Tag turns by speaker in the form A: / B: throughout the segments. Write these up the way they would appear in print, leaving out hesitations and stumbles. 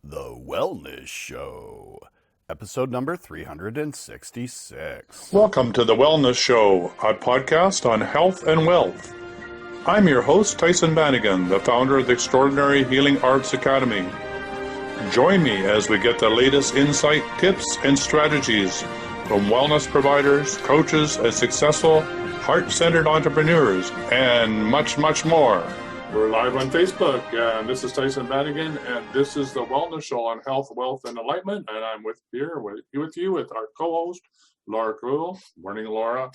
A: The Wellness Show, episode number 366.
B: Welcome to The Wellness Show, a podcast on health and wealth. I'm your host, Tyhson Banighen, the founder of the Extraordinary Healing Arts Academy. Join me as we get the latest insight, tips, and strategies from wellness providers, coaches, and successful heart-centered entrepreneurs, and much, much more. We're live on Facebook, and this is Tyhson Banighen, and this is The Wellness Show on health, wealth, and enlightenment, and I'm with you with our co-host, Laura Kuhl. Morning, Laura.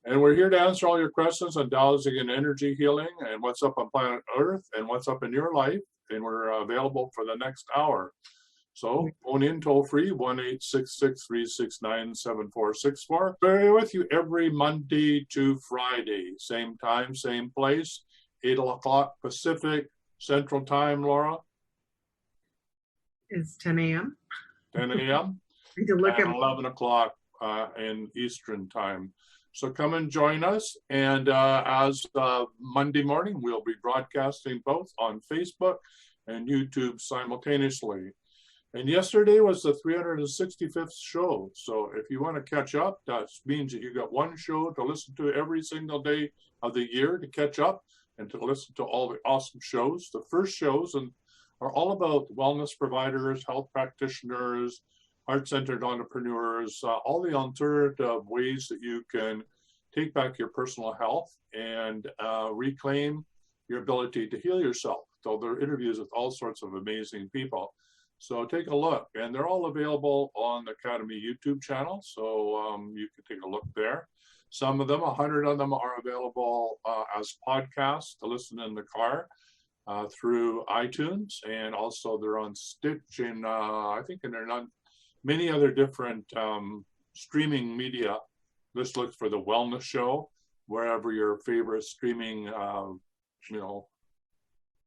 B: And we're here to answer all your questions on dowsing and energy healing and what's up on planet Earth and what's up in your life. And we're available for the next hour. So phone in toll free, 1-866-369-7464. We're with you every Monday to Friday. Same time, same place, 8 o'clock Pacific Central Time, Laura.
C: It's 10 a.m.
B: 10 a.m.
C: Need to look at
B: 11 o'clock in Eastern Time. So come and join us. And as Monday morning, we'll be broadcasting both on Facebook and YouTube simultaneously. And yesterday was the 365th show. So if you want to catch up, that means that you got one show to listen to every single day of the year to catch up and to listen to all the awesome shows. The first shows are all about wellness providers, health practitioners, heart-centered entrepreneurs, all the alternative ways that you can take back your personal health and reclaim your ability to heal yourself. So there are interviews with all sorts of amazing people. So take a look, and they're all available on the Academy YouTube channel, so you can take a look there. Some of them, 100 of them, are available as podcasts to listen in the car through iTunes, and also they're on Stitch, and I think they're on many other different streaming media. Just look for The Wellness Show, wherever your favorite streaming,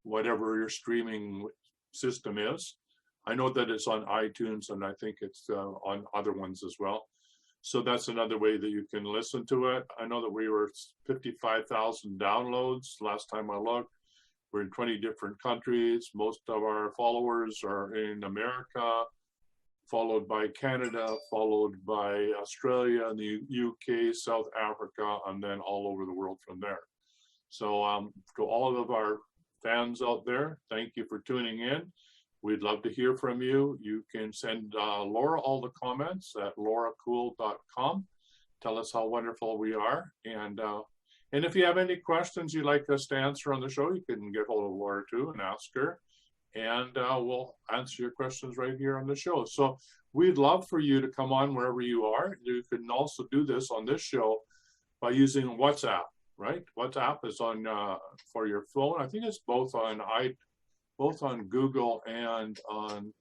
B: whatever your streaming system is. I know that it's on iTunes, and I think it's on other ones as well. So that's another way that you can listen to it. I know that we were 55,000 downloads last time I looked. We're in 20 different countries. Most of our followers are in America, followed by Canada, followed by Australia, and the UK, South Africa, and then all over the world from there. So to all of our fans out there, thank you for tuning in. We'd love to hear from you. You can send Laura all the comments at laurakuhl.com. Tell us how wonderful we are. And if you have any questions you'd like us to answer on the show, you can get hold of Laura too and ask her. And we'll answer your questions right here on the show. So we'd love for you to come on wherever you are. You can also do this on this show by using WhatsApp, right? WhatsApp is on for your phone. I think it's both on Google and on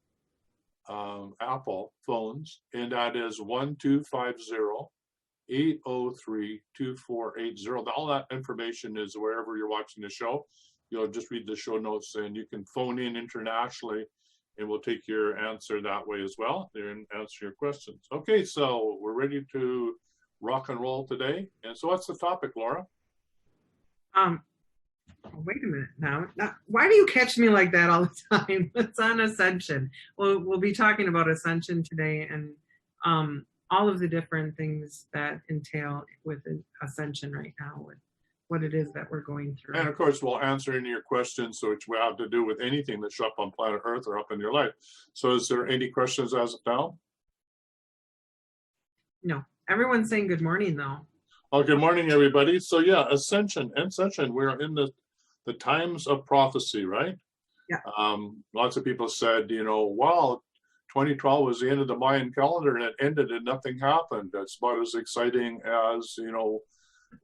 B: Apple phones, and that is 1-250-803-2480. All that information is wherever you're watching the show. You'll just read the show notes, and you can phone in internationally, and we'll take your answer that way as well and answer your questions. Okay, so we're ready to rock and roll today. And so what's the topic, Laura?
C: Wait a minute now. Why do you catch me like that all the time? It's on Ascension. We'll be talking about Ascension today and all of the different things that entail with Ascension right now, with what it is that we're going through.
B: And of course, we'll answer any of your questions, which will have to do with anything that's up on planet Earth or up in your life. So is there any questions as of now?
C: No. Everyone's saying good morning, though.
B: Oh, good morning, everybody. So yeah, Ascension, we're in the times of prophecy, right?
C: Yeah.
B: Lots of people said, wow, 2012 was the end of the Mayan calendar and it ended and nothing happened. That's about as exciting as,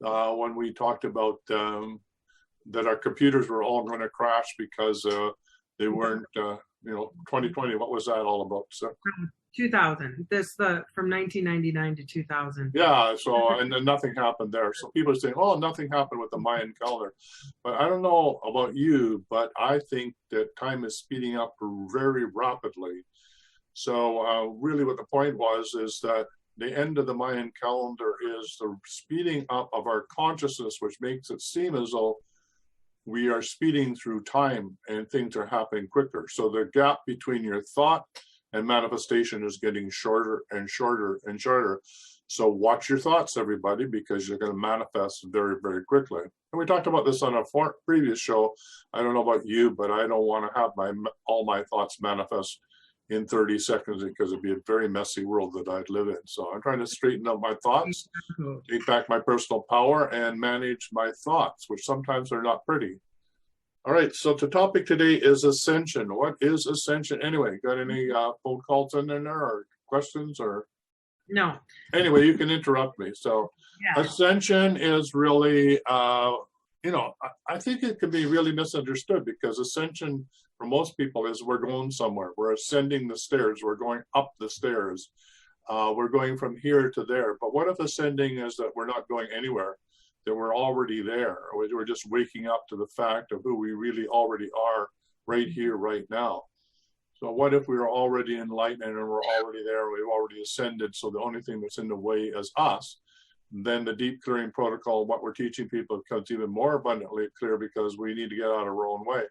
B: when we talked about that our computers were all going to crash because they weren't, 2020, what was that all about? So,
C: 2000. From 1999 to 2000.
B: Yeah. So and then nothing happened there. So people are saying, "Oh, nothing happened with the Mayan calendar," but I don't know about you, but I think that time is speeding up very rapidly. So really, what the point is that the end of the Mayan calendar is the speeding up of our consciousness, which makes it seem as though we are speeding through time and things are happening quicker. So the gap between your thought and manifestation is getting shorter and shorter and shorter. So watch your thoughts, everybody, because you're going to manifest very, very quickly. And we talked about this on a previous show. I don't know about you, but I don't want to have all my thoughts manifest in 30 seconds because it'd be a very messy world that I'd live in. So I'm trying to straighten out my thoughts, take back my personal power, and manage my thoughts, which sometimes are not pretty. All right, so the topic today is ascension. What is ascension anyway? Got any phone calls in there or questions or?
C: No.
B: Anyway, you can interrupt me. So
C: Yeah.
B: ascension is really, I think it can be really misunderstood because ascension for most people is we're going somewhere. We're ascending the stairs. We're going up the stairs. We're going from here to there. But what if ascending is that we're not going anywhere, that we're already there? We're just waking up to the fact of who we really already are right here, right now. So what if we were already enlightened and we're already there, we've already ascended, so the only thing that's in the way is us? Then the deep clearing protocol, what we're teaching people, becomes even more abundantly clear because we need to get out of our own way.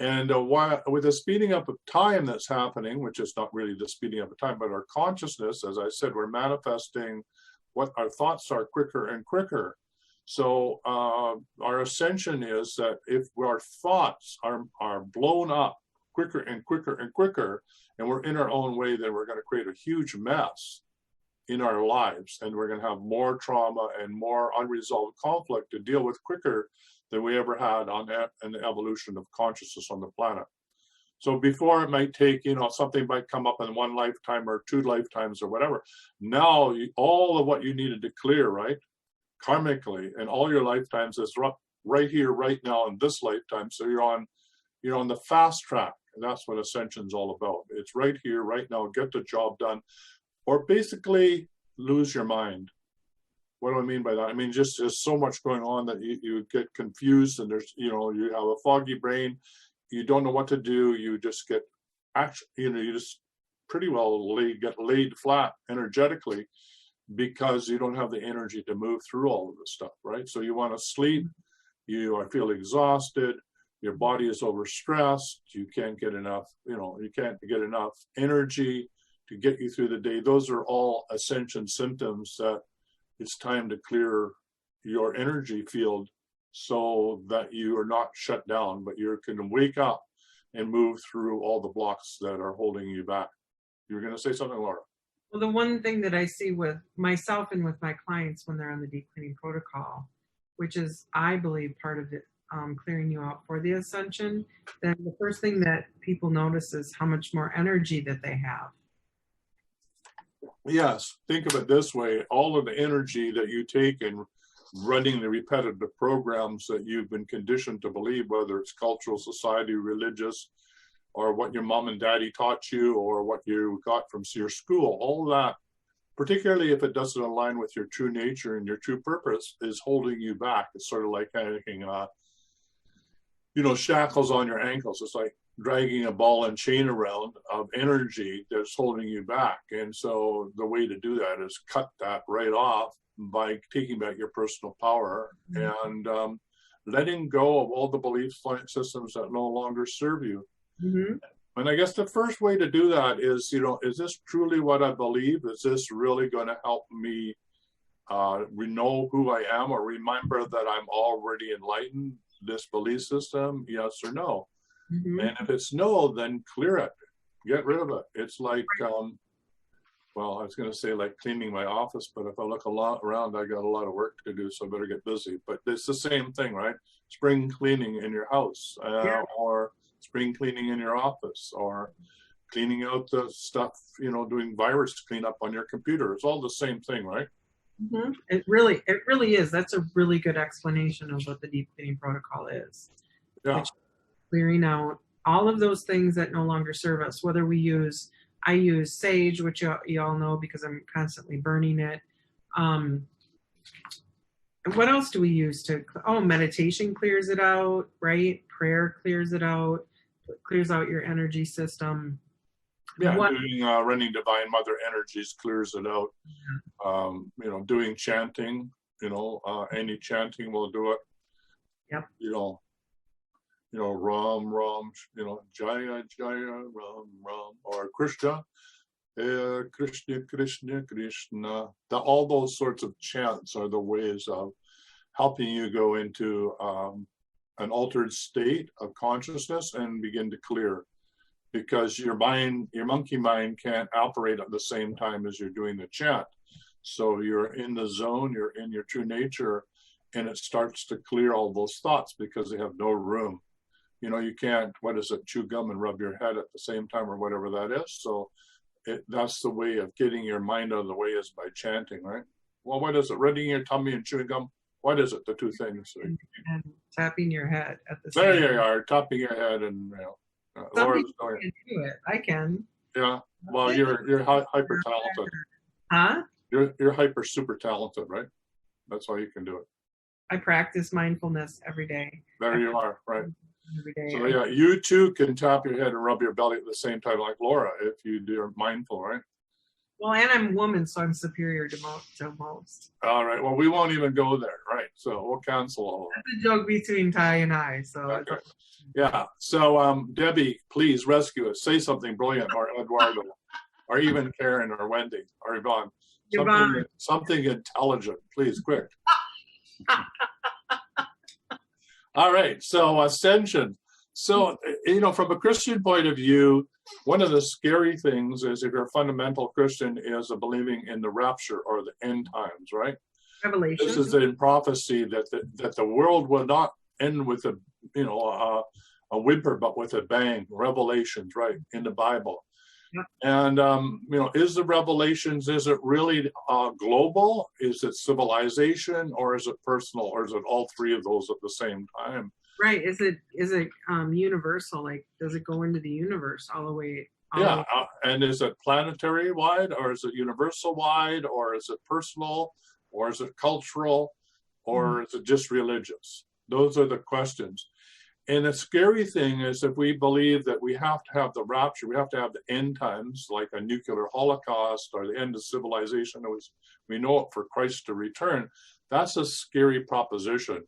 B: And with the speeding up of time that's happening, which is not really the speeding up of time, but our consciousness, as I said, we're manifesting what our thoughts are quicker and quicker. So our ascension is that if our thoughts are blown up quicker and quicker and quicker, and we're in our own way, then we're going to create a huge mess in our lives, and we're going to have more trauma and more unresolved conflict to deal with quicker than we ever had in the evolution of consciousness on the planet. So before it might take, something might come up in one lifetime or 2 lifetimes or whatever. Now, all of what you needed to clear, right, karmically, and all your lifetimes is right here, right now in this lifetime. So you're on the fast track. And that's what ascension's all about. It's right here, right now, get the job done, or basically lose your mind. What do I mean by that? I mean, just there's so much going on that you get confused, and there's, you have a foggy brain, you don't know what to do, you just get, you just pretty well get laid flat energetically because you don't have the energy to move through all of this stuff, right? So you want to sleep, you feel exhausted, your body is overstressed, you can't get enough, energy to get you through the day. Those are all ascension symptoms that it's time to clear your energy field so that you are not shut down, but you can wake up and move through all the blocks that are holding you back. You were going to say something, Laura?
C: Well, the one thing that I see with myself and with my clients when they're on the deep cleaning protocol, which is, I believe, part of it, clearing you out for the ascension, then the first thing that people notice is how much more energy that they have.
B: Yes, think of it this way. All of the energy that you take in running the repetitive programs that you've been conditioned to believe, whether it's cultural, society, religious, or what your mom and daddy taught you, or what you got from your school, all of that, particularly if it doesn't align with your true nature and your true purpose, is holding you back. It's sort of like having shackles on your ankles. It's like dragging a ball and chain around of energy that's holding you back. And so the way to do that is cut that right off by taking back your personal power and letting go of all the belief systems that no longer serve you. Mm-hmm. And I guess the first way to do that is, is this truly what I believe? Is this really going to help me know who I am, or remember that I'm already enlightened, this belief system? Yes or no? Mm-hmm. And if it's no, then clear it, get rid of it. It's like, I was going to say like cleaning my office, but if I look a lot around, I got a lot of work to do, so I better get busy. But it's the same thing, right? Spring cleaning in your house, or spring cleaning in your office, or cleaning out the stuff, doing virus cleanup on your computer. It's all the same thing, right?
C: Mm-hmm. It really is. That's a really good explanation of what the deep cleaning protocol is.
B: Yeah.
C: Clearing out all of those things that no longer serve us, whether I use sage, which you all know because I'm constantly burning it. What else do we use meditation clears it out, right? Prayer clears it out, clears out your energy system.
B: Yeah, running divine mother energies clears it out. Yeah. Doing chanting, any chanting will do it.
C: Yep.
B: Ram, Ram, Jaya, Jaya, Ram, Ram, or Krishna, Krishna, Krishna, Krishna. All those sorts of chants are the ways of helping you go into an altered state of consciousness and begin to clear. Because your monkey mind can't operate at the same time as you're doing the chant. So you're in the zone, you're in your true nature, and it starts to clear all those thoughts because they have no room. You can't, chew gum and rub your head at the same time or whatever that is. So that's the way of getting your mind out of the way is by chanting, right? Well, what is it? Reading your tummy and chewing gum? What is it? The two things.
C: And tapping your head at the same time.
B: There you are, tapping your head and,
C: Some people can do it. I can.
B: Yeah. Well, you're hyper talented.
C: Huh?
B: You're hyper super talented, right? That's why you can do it.
C: I practice mindfulness every day.
B: There you are, right?
C: Every day.
B: So yeah, you too can tap your head and rub your belly at the same time, like Laura, if you're mindful, right?
C: Well, and I'm a woman, so I'm superior to most.
B: All right. Well, we won't even go there, right? So we'll cancel all that.
C: That's a joke between Ty and I. So.
B: Okay. Yeah. So Deby, please rescue us. Say something brilliant, or Eduardo, or even Karen, or Wendy, or Yvonne. Something intelligent, please, quick. All right. So Ascension. So, from a Christian point of view, one of the scary things is if you're a fundamental Christian is believing in the rapture or the end times, right?
C: Revelation.
B: This is in prophecy that the world will not end with a whimper, but with a bang. Revelations, right, in the Bible.
C: Yep.
B: And, is the Revelations, is it really global? Is it civilization, or is it personal, or is it all three of those at the same time?
C: Right. Is it universal? Like, does it go into the universe all the way?
B: And is it planetary wide, or is it universal wide, or is it personal, or is it cultural, or is it just religious? Those are the questions. And the scary thing is if we believe that we have to have the rapture, we have to have the end times, like a nuclear holocaust or the end of civilization, as we know it, for Christ to return, that's a scary proposition.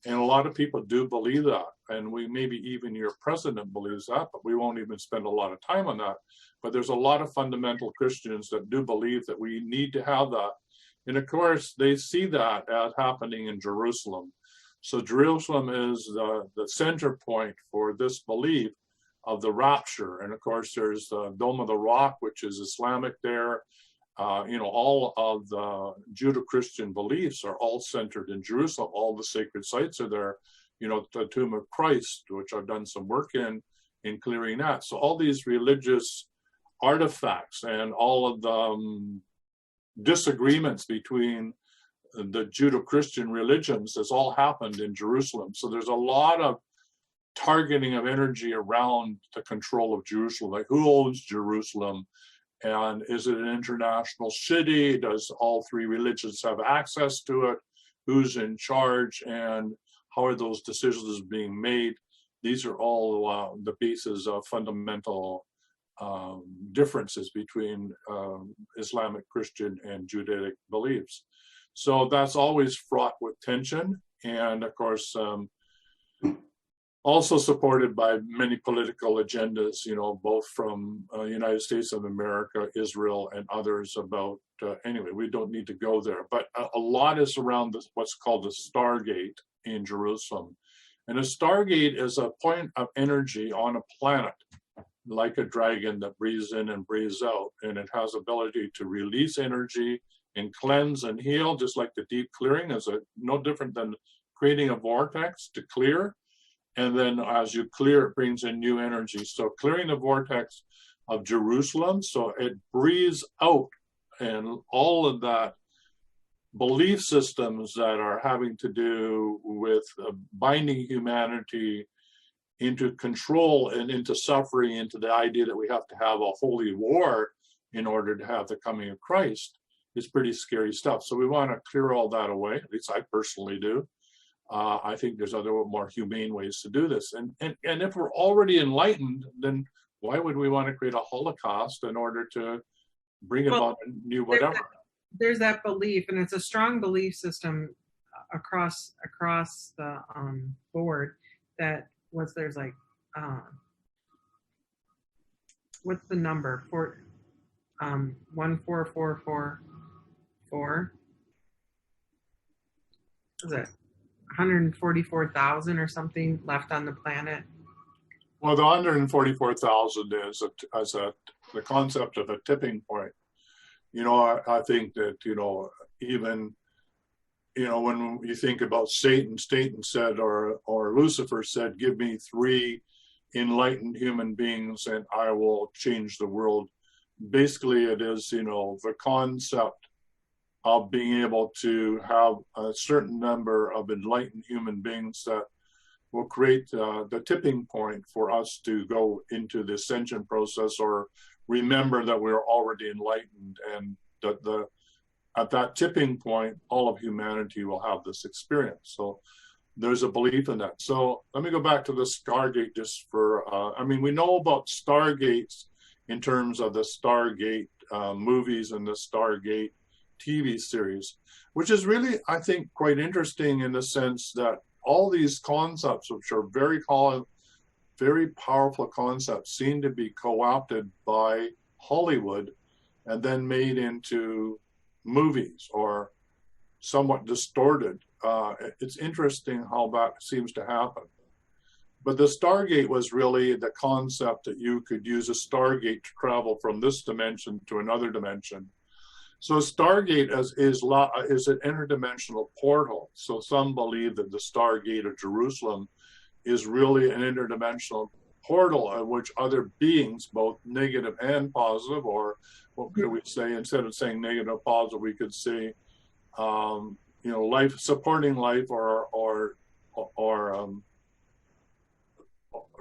B: And a lot of people do believe that. And maybe even your president believes that, but we won't even spend a lot of time on that. But there's a lot of fundamental Christians that do believe that we need to have that. And of course, they see that as happening in Jerusalem. So Jerusalem is the center point for this belief of the rapture. And of course, there's the Dome of the Rock, which is Islamic there. All of the Judeo-Christian beliefs are all centered in Jerusalem. All the sacred sites are there. The tomb of Christ, which I've done some work in clearing that. So all these religious artifacts and all of the disagreements between the Judeo-Christian religions has all happened in Jerusalem. So there's a lot of targeting of energy around the control of Jerusalem, like who owns Jerusalem? And is it an international city? Does all three religions have access to it? Who's in charge? And how are those decisions being made? These are all the bases of fundamental differences between Islamic, Christian, and Judaic beliefs. So that's always fraught with tension. And of course, also supported by many political agendas, both from United States of America, Israel, and others about, anyway, we don't need to go there. But a lot is around what's called the Stargate in Jerusalem. And a Stargate is a point of energy on a planet, like a dragon that breathes in and breathes out. And it has ability to release energy and cleanse and heal, just like the deep clearing is no different than creating a vortex to clear. And then as you clear, it brings in new energy. So clearing the vortex of Jerusalem, so it breathes out, and all of that belief systems that are having to do with binding humanity into control and into suffering, into the idea that we have to have a holy war in order to have the coming of Christ is pretty scary stuff. So we want to clear all that away, at least I personally do. I think there's other more humane ways to do this. And if we're already enlightened, then why would we want to create a Holocaust in order to bring about a new whatever?
C: There's that belief, and it's a strong belief system across the board, that there's like, what's the number? 14444. Is it 144,000 or something left on the planet?
B: Well, the 144,000 is the concept of a tipping point. You know, I think that, you know, even, you know, when you think about Satan said, or Lucifer said, give me 3 enlightened human beings and I will change the world. Basically, it is, you know, the concept of being able to have a certain number of enlightened human beings that will create the tipping point for us to go into the ascension process, or remember that we're already enlightened, and that at that tipping point, all of humanity will have this experience. So there's a belief in that. So let me go back to the Stargate just for, I mean, we know about Stargates in terms of the Stargate movies and the Stargate TV series, which is really, I think, quite interesting in the sense that all these concepts, which are very powerful concepts, seem to be co-opted by Hollywood and then made into movies or somewhat distorted. It's interesting how that seems to happen. But the Stargate was really the concept that you could use a Stargate to travel from this dimension to another dimension. So Stargate is an interdimensional portal. So some believe that the Stargate of Jerusalem is really an interdimensional portal in which other beings, both negative and positive, or what could we say, instead of saying negative or positive, we could say, you know, life, supporting life, or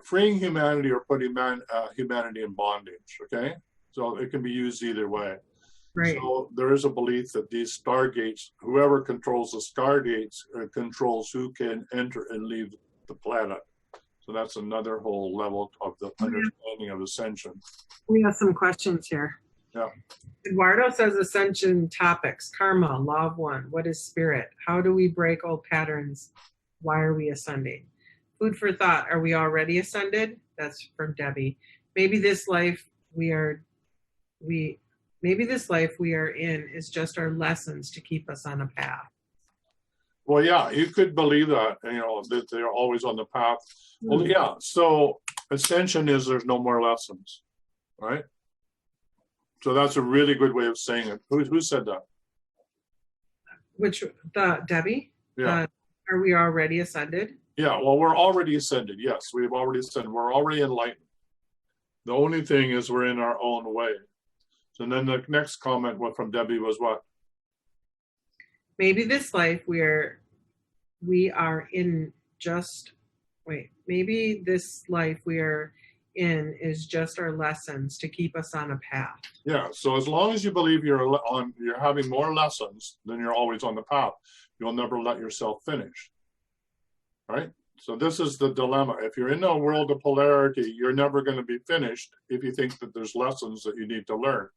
B: freeing humanity, or putting humanity in bondage. Okay, so it can be used either way.
C: Right.
B: So there is a belief that these Stargates, whoever controls the Stargates, controls who can enter and leave the planet. So that's another whole level of the understanding of ascension.
C: We have some questions here.
B: Yeah.
C: Eduardo says Ascension Topics, karma, law of one. What is spirit? How do we break old patterns? Why are we ascending? Food for thought. Are we already ascended? That's from Deby. Maybe this life we are in is just our lessons to keep us on a path.
B: Well, yeah, you could believe that, you know, that they're always on the path. Well, yeah, so ascension is there's no more lessons, right? So that's a really good way of saying it. Who said that?
C: Deby?
B: Yeah.
C: Are we already ascended?
B: Yeah, well, we're already ascended. Yes, we've already ascended. We're already enlightened. The only thing is we're in our own way. So then the next comment from Deby was what?
C: Maybe this life maybe this life we are in is just our lessons to keep us on a path.
B: Yeah, so as long as you believe you're having more lessons, then you're always on the path. You'll never let yourself finish, right? So this is the dilemma. If you're in a world of polarity, you're never going to be finished if you think that there's lessons that you need to learn.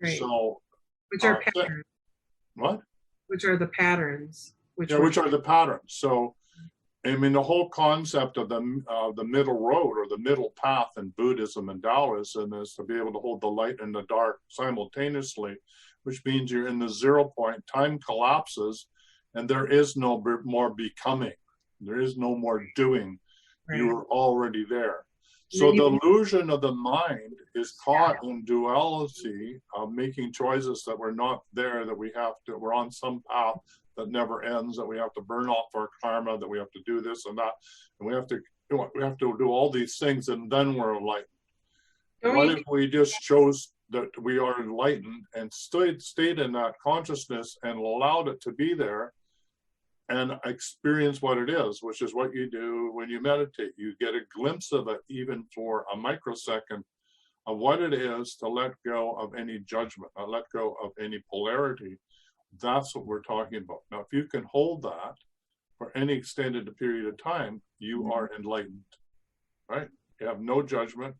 C: Right.
B: So,
C: which are patterns.
B: What?
C: Which are the patterns? Which
B: are the patterns? So, I mean, the whole concept of the middle road, or the middle path in Buddhism and Taoism, is to be able to hold the light and the dark simultaneously, which means you're in the 0 point. Time collapses, and there is no more becoming. There is no more doing. Right. You are already there. So the illusion of the mind is caught in duality of making choices that we're not there, that we're on some path that never ends, that we have to burn off our karma, that we have to do this and that, and we have to do all these things, and then we're enlightened. What if we just chose that we are enlightened and stayed in that consciousness and allowed it to be there, and experience what it is, which is what you do when you meditate. You get a glimpse of it, even for a microsecond, of what it is to let go of any judgment, let go of any polarity. That's what we're talking about. Now, if you can hold that for any extended period of time, you are enlightened, right? You have no judgment.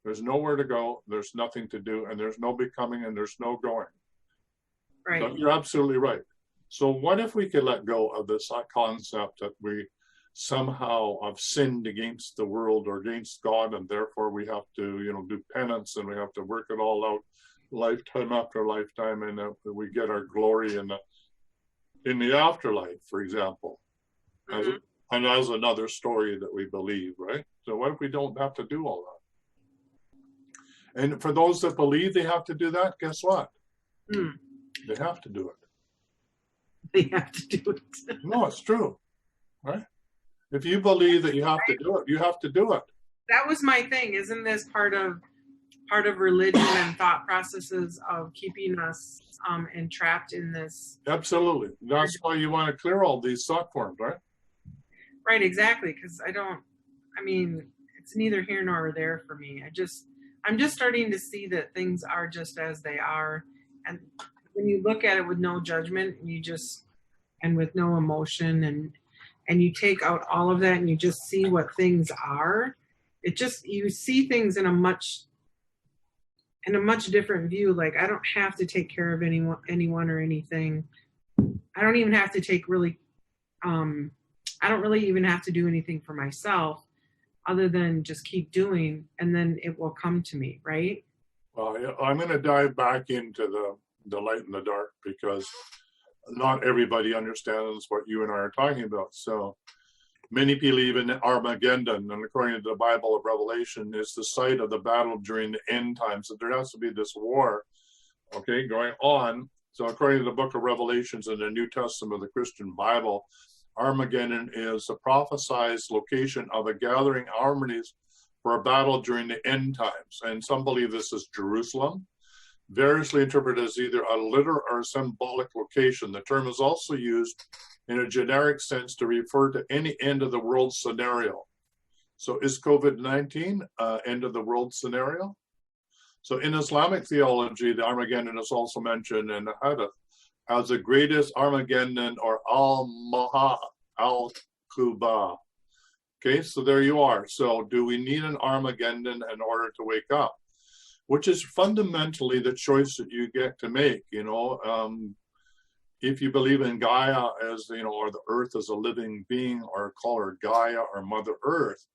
B: There's nowhere to go. There's nothing to do, and there's no becoming, and there's no going.
C: Right.
B: So you're absolutely right. So what if we could let go of this concept that somehow have sinned against the world or against God, and therefore we have to, do penance, and we have to work it all out lifetime after lifetime, and we get our glory in the afterlife, for example. And that's another story that we believe, right? So what if we don't have to do all that? And for those that believe they have to do that, guess what? They have to do it.
C: They have to do it.
B: No, it's true, right? If you believe that you have to do it, you have to do it.
C: That was my thing. Isn't this part of religion and thought processes of keeping us entrapped in this?
B: Absolutely. That's why you want to clear all these thought forms, right?
C: Right, exactly. Because it's neither here nor there for me. I'm just starting to see that things are just as they are. And when you look at it with no judgment and with no emotion and you take out all of that and you just see what things are, you see things in a much different view. Like, I don't have to take care of anyone or anything. I don't even have to I don't really even have to do anything for myself other than just keep doing, and then it will come to me, right?
B: Well, I'm going to dive back into the light and the dark, because not everybody understands what you and I are talking about. So many believe in Armageddon, and according to the Bible of Revelation, it's the site of the battle during the end times. So there has to be this war, going on. So according to the book of Revelations in the New Testament of the Christian Bible, Armageddon is the prophesied location of a gathering armies for a battle during the end times. And some believe this is Jerusalem, variously interpreted as either a literal or a symbolic location. The term is also used in a generic sense to refer to any end of the world scenario. So is COVID-19 end of the world scenario? So in Islamic theology, the Armageddon is also mentioned in the Hadith as the greatest Armageddon, or Al-Maha, Al-Kuba. Okay, so there you are. So do we need an Armageddon in order to wake up? Which is fundamentally the choice that you get to make, if you believe in Gaia as, or the earth as a living being, or call her Gaia or Mother Earth,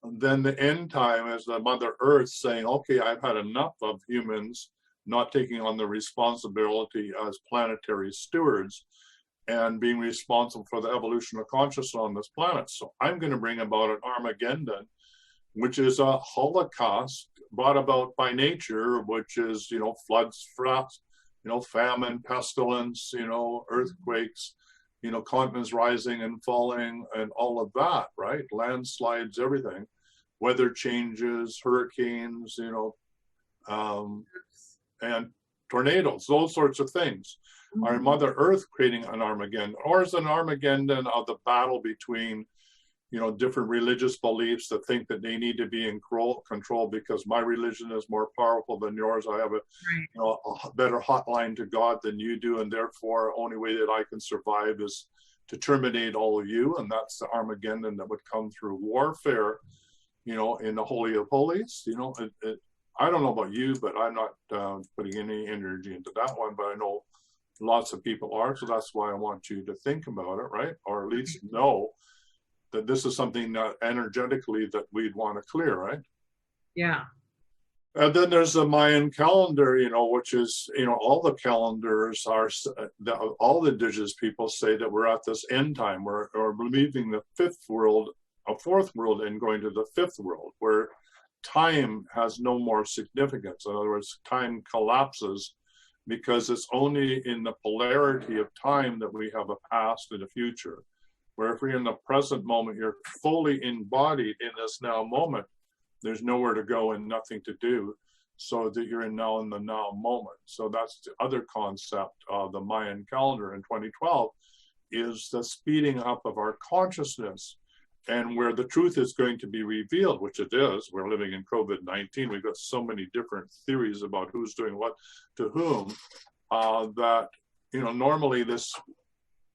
B: then the end time is the Mother Earth saying, okay, I've had enough of humans not taking on the responsibility as planetary stewards and being responsible for the evolution of consciousness on this planet. So I'm going to bring about an Armageddon, which is a Holocaust brought about by nature, which is, floods, famine, pestilence, earthquakes, continents rising and falling, and all of that, right? Landslides, everything, weather changes, hurricanes, and tornadoes, those sorts of things. Are Mother Earth creating an Armageddon, or is an Armageddon of the battle between, different religious beliefs that think that they need to be in control because my religion is more powerful than yours. I have a better hotline to God than you do, and therefore only way that I can survive is to terminate all of you. And that's the Armageddon that would come through warfare, in the Holy of Holies. I don't know about you, but I'm not putting any energy into that one, but I know lots of people are. So that's why I want you to think about it, right? Or at least know that this is something that energetically that we'd want to clear, right?
C: Yeah.
B: And then there's the Mayan calendar, which is, all the calendars are, all the indigenous people say that we're at this end time. We're leaving the fifth world, a fourth world, and going to the fifth world, where time has no more significance. In other words, time collapses because it's only in the polarity of time that we have a past and a future. Where if we're in the present moment, you're fully embodied in this now moment. There's nowhere to go and nothing to do, so that you're in the now moment. So that's the other concept of the Mayan calendar in 2012, is the speeding up of our consciousness, and where the truth is going to be revealed, which it is. We're living in COVID-19. We've got so many different theories about who's doing what to whom, that, normally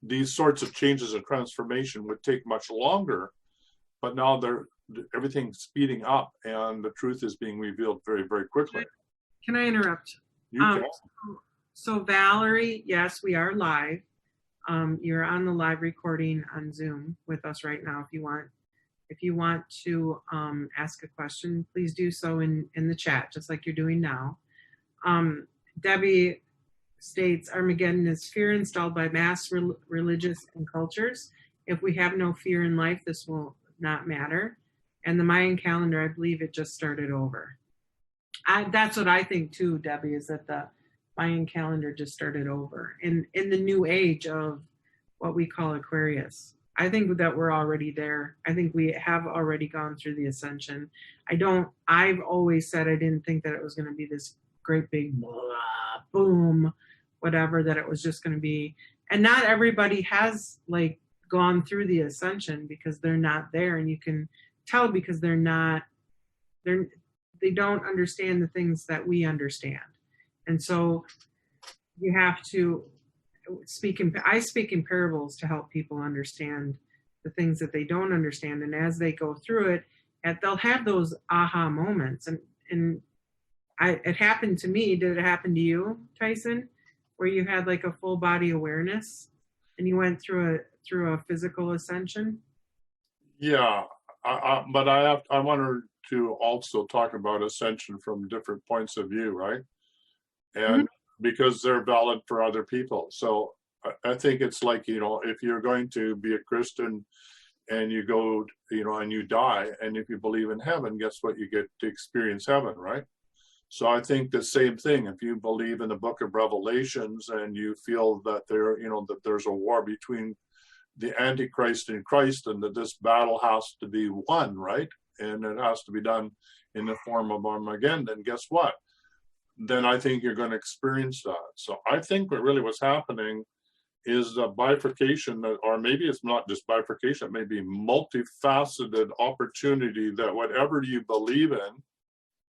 B: these sorts of changes and transformation would take much longer, but now everything's speeding up and the truth is being revealed very, very quickly.
C: Can I interrupt?
B: You can.
C: So Valerie, yes, we are live. You're on the live recording on Zoom with us right now. If you want to ask a question, please do so in the chat, just like you're doing now. Deby states, Armageddon is fear installed by mass religious and cultures. If we have no fear in life, this will not matter. And the Mayan calendar, I believe it just started over. That's what I think too, Deby, is that the Mayan calendar just started over in the new age of what we call Aquarius. I think that we're already there. I think we have already gone through the ascension. I've always said I didn't think that it was going to be this great big blah, boom, whatever, that it was just going to be. And not everybody has like gone through the ascension because they're not there. And you can tell because they don't understand the things that we understand. And so you have to I speak in parables to help people understand the things that they don't understand. And as they go through it, they'll have those aha moments. And it happened to me. Did it happen to you, Tyson, where you had like a full body awareness and you went through a physical ascension?
B: Yeah, but I wanted to also talk about ascension from different points of view, right? And because they're valid for other people. So I think it's like, if you're going to be a Christian and you go, and you die, and if you believe in heaven, guess what? You get to experience heaven, right? So I think the same thing. If you believe in the book of Revelations and you feel that that there's a war between the Antichrist and Christ, and that this battle has to be won, right? And it has to be done in the form of Armageddon, then guess what? Then I think you're going to experience that. So I think what really was happening is a bifurcation, or maybe it's not just bifurcation, it may be multifaceted opportunity that whatever you believe in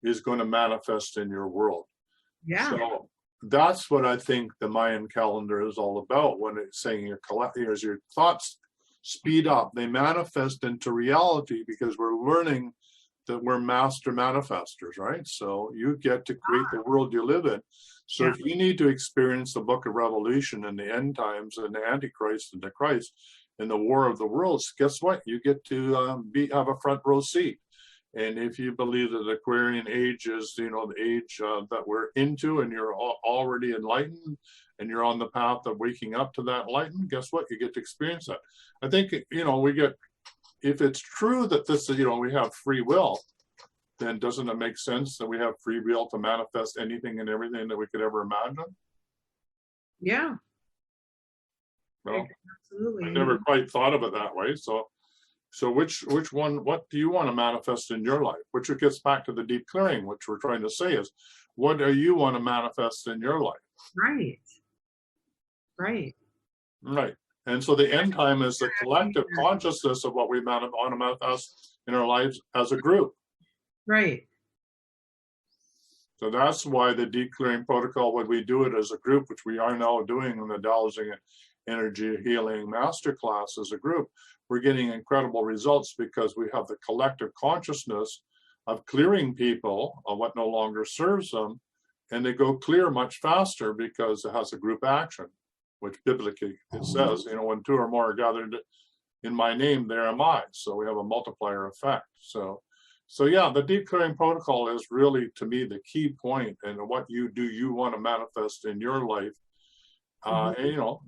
B: is going to manifest in your world.
C: Yeah.
B: So that's what I think the Mayan calendar is all about, when it's saying as your thoughts speed up, they manifest into reality, because we're learning that we're master manifestors, right? So you get to create the world you live in. So if you need to experience the book of Revelation and the end times and the Antichrist and the Christ and the war of the worlds, guess what? You get to have a front row seat. And if you believe that the Aquarian age is, the age that we're into, and you're already enlightened and you're on the path of waking up to that enlightenment, guess what? You get to experience that. I think, if it's true that this is, we have free will, then doesn't it make sense that we have free will to manifest anything and everything that we could ever imagine?
C: Yeah.
B: Well,
C: absolutely.
B: I never quite thought of it that way. So which one, what do you want to manifest in your life? Which gets back to the deep clearing, which we're trying to say is, what do you want to manifest in your life?
C: Right. Right.
B: Right. And so the end time is the collective consciousness of what we want to manifest in our lives as a group.
C: Right.
B: So that's why the deep clearing protocol, when we do it as a group, which we are now doing in the Dowsing Energy Healing Masterclass as a group, we're getting incredible results, because we have the collective consciousness of clearing people of what no longer serves them, and they go clear much faster because it has a group action, which biblically it says, when two or more are gathered in my name, there am I. So we have a multiplier effect. So yeah, the deep clearing protocol is really, to me, the key point, and what you want to manifest in your life. And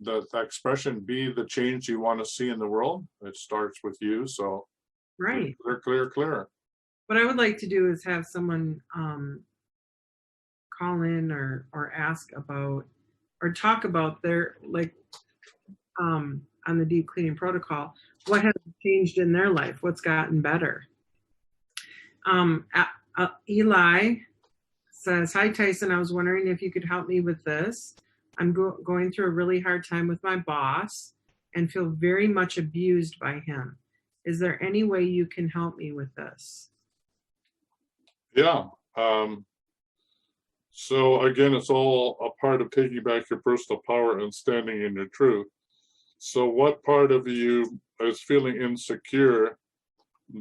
B: the expression, be the change you want to see in the world, it starts with you. So
C: right.
B: Clear.
C: What I would like to do is have someone call in or ask about, or talk about their, on the deep cleaning protocol, what has changed in their life, what's gotten better. Eli says, hi Tyson, I was wondering if you could help me with this. I'm going through a really hard time with my boss and feel very much abused by him. Is there any way you can help me with this?
B: Yeah. So again, it's all a part of taking back your personal power and standing in your truth. So what part of you is feeling insecure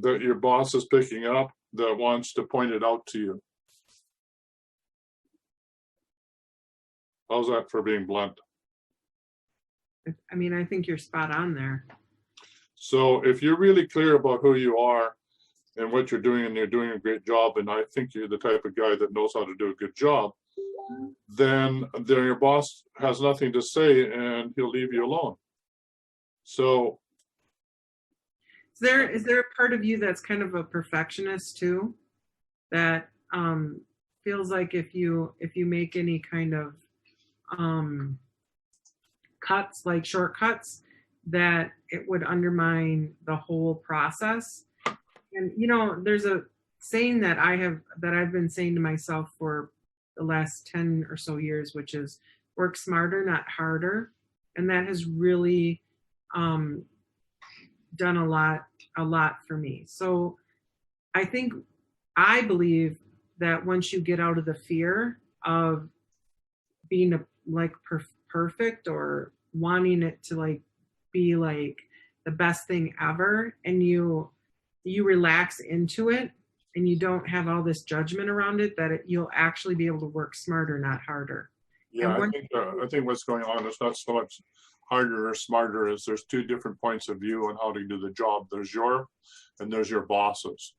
B: that your boss is picking up that wants to point it out to you? How's that for being blunt?
C: I mean, I think you're spot on there.
B: So if you're really clear about who you are and what you're doing, and you're doing a great job, and I think you're the type of guy that knows how to do a good job, then your boss has nothing to say and he'll leave you alone. So
C: Is there a part of you that's kind of a perfectionist too, that feels like if you make any kind of cuts, like shortcuts, that it would undermine the whole process? And you know, there's a saying that I've been saying to myself for the last 10 or so years, which is work smarter, not harder. And that has really done a lot for me. So I believe that once you get out of the fear of being perfect or wanting it to like be like the best thing ever, and you relax into it and you don't have all this judgment around it, that you'll actually be able to work smarter, not harder.
B: yeah, I think what's going on is not so much harder or smarter, as there's two different points of view on how to do the job. There's your boss's.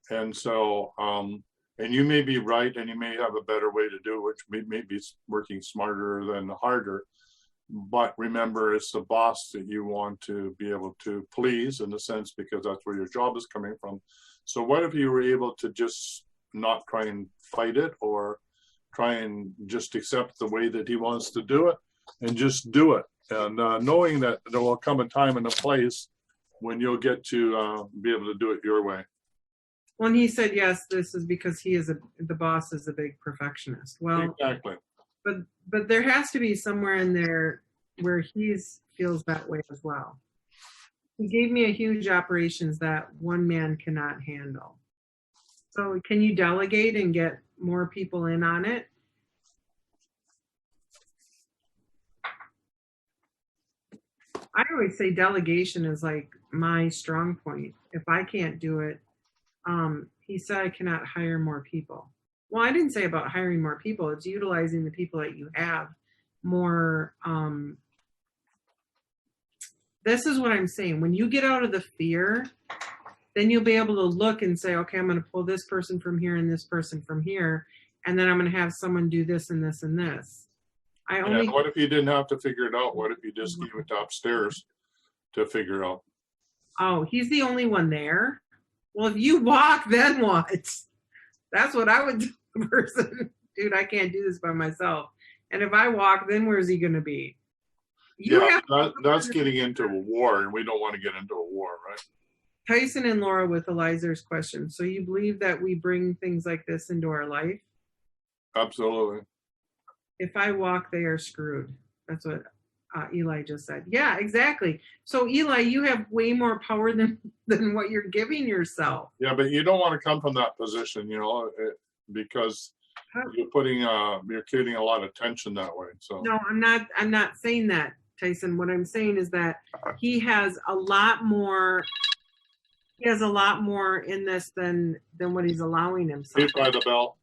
B: And so, and you may be right, and you may have a better way to do it, which may be working smarter than harder. But remember, it's the boss that you want to be able to please, in a sense, because that's where your job is coming from. So what if you were able to just not try and fight it, or try and just accept the way that he wants to do it, and just do it, and knowing that there will come a time and a place when you'll get to be able to do it your way.
C: When he said yes, this is because the boss is a big perfectionist. Well,
B: Exactly.
C: But there has to be somewhere in there where he feels that way as well. He gave me a huge operations that one man cannot handle. So can you delegate and get more people in on it? I always say delegation is like my strong point. If I can't do it, he said I cannot hire more people. Well, I didn't say about hiring more people. It's utilizing the people that you have more. This is what I'm saying. When you get out of the fear, then you'll be able to look and say, okay, I'm going to pull this person from here and this person from here, and then I'm going to have someone do this and this and this.
B: What if you didn't have to figure it out? What if you just gave it upstairs to figure out?
C: Oh, he's the only one there? Well, if you walk, then what? That's what I would do to the person. Dude, I can't do this by myself. And if I walk, then where's he going to be?
B: That's getting into a war, and we don't want to get into a war, right?
C: Thyson and Laura with Eliezer's question. So you believe that we bring things like this into our life?
B: Absolutely.
C: If I walk, they are screwed. That's what Eli just said. Yeah, exactly. So Eli, you have way more power than what you're giving yourself.
B: Yeah, but you don't want to come from that position, because you're creating a lot of tension that way. So
C: no, I'm not saying that, Tyson. What I'm saying is that he has a lot more in this than what he's allowing himself.
B: Saved by the bell.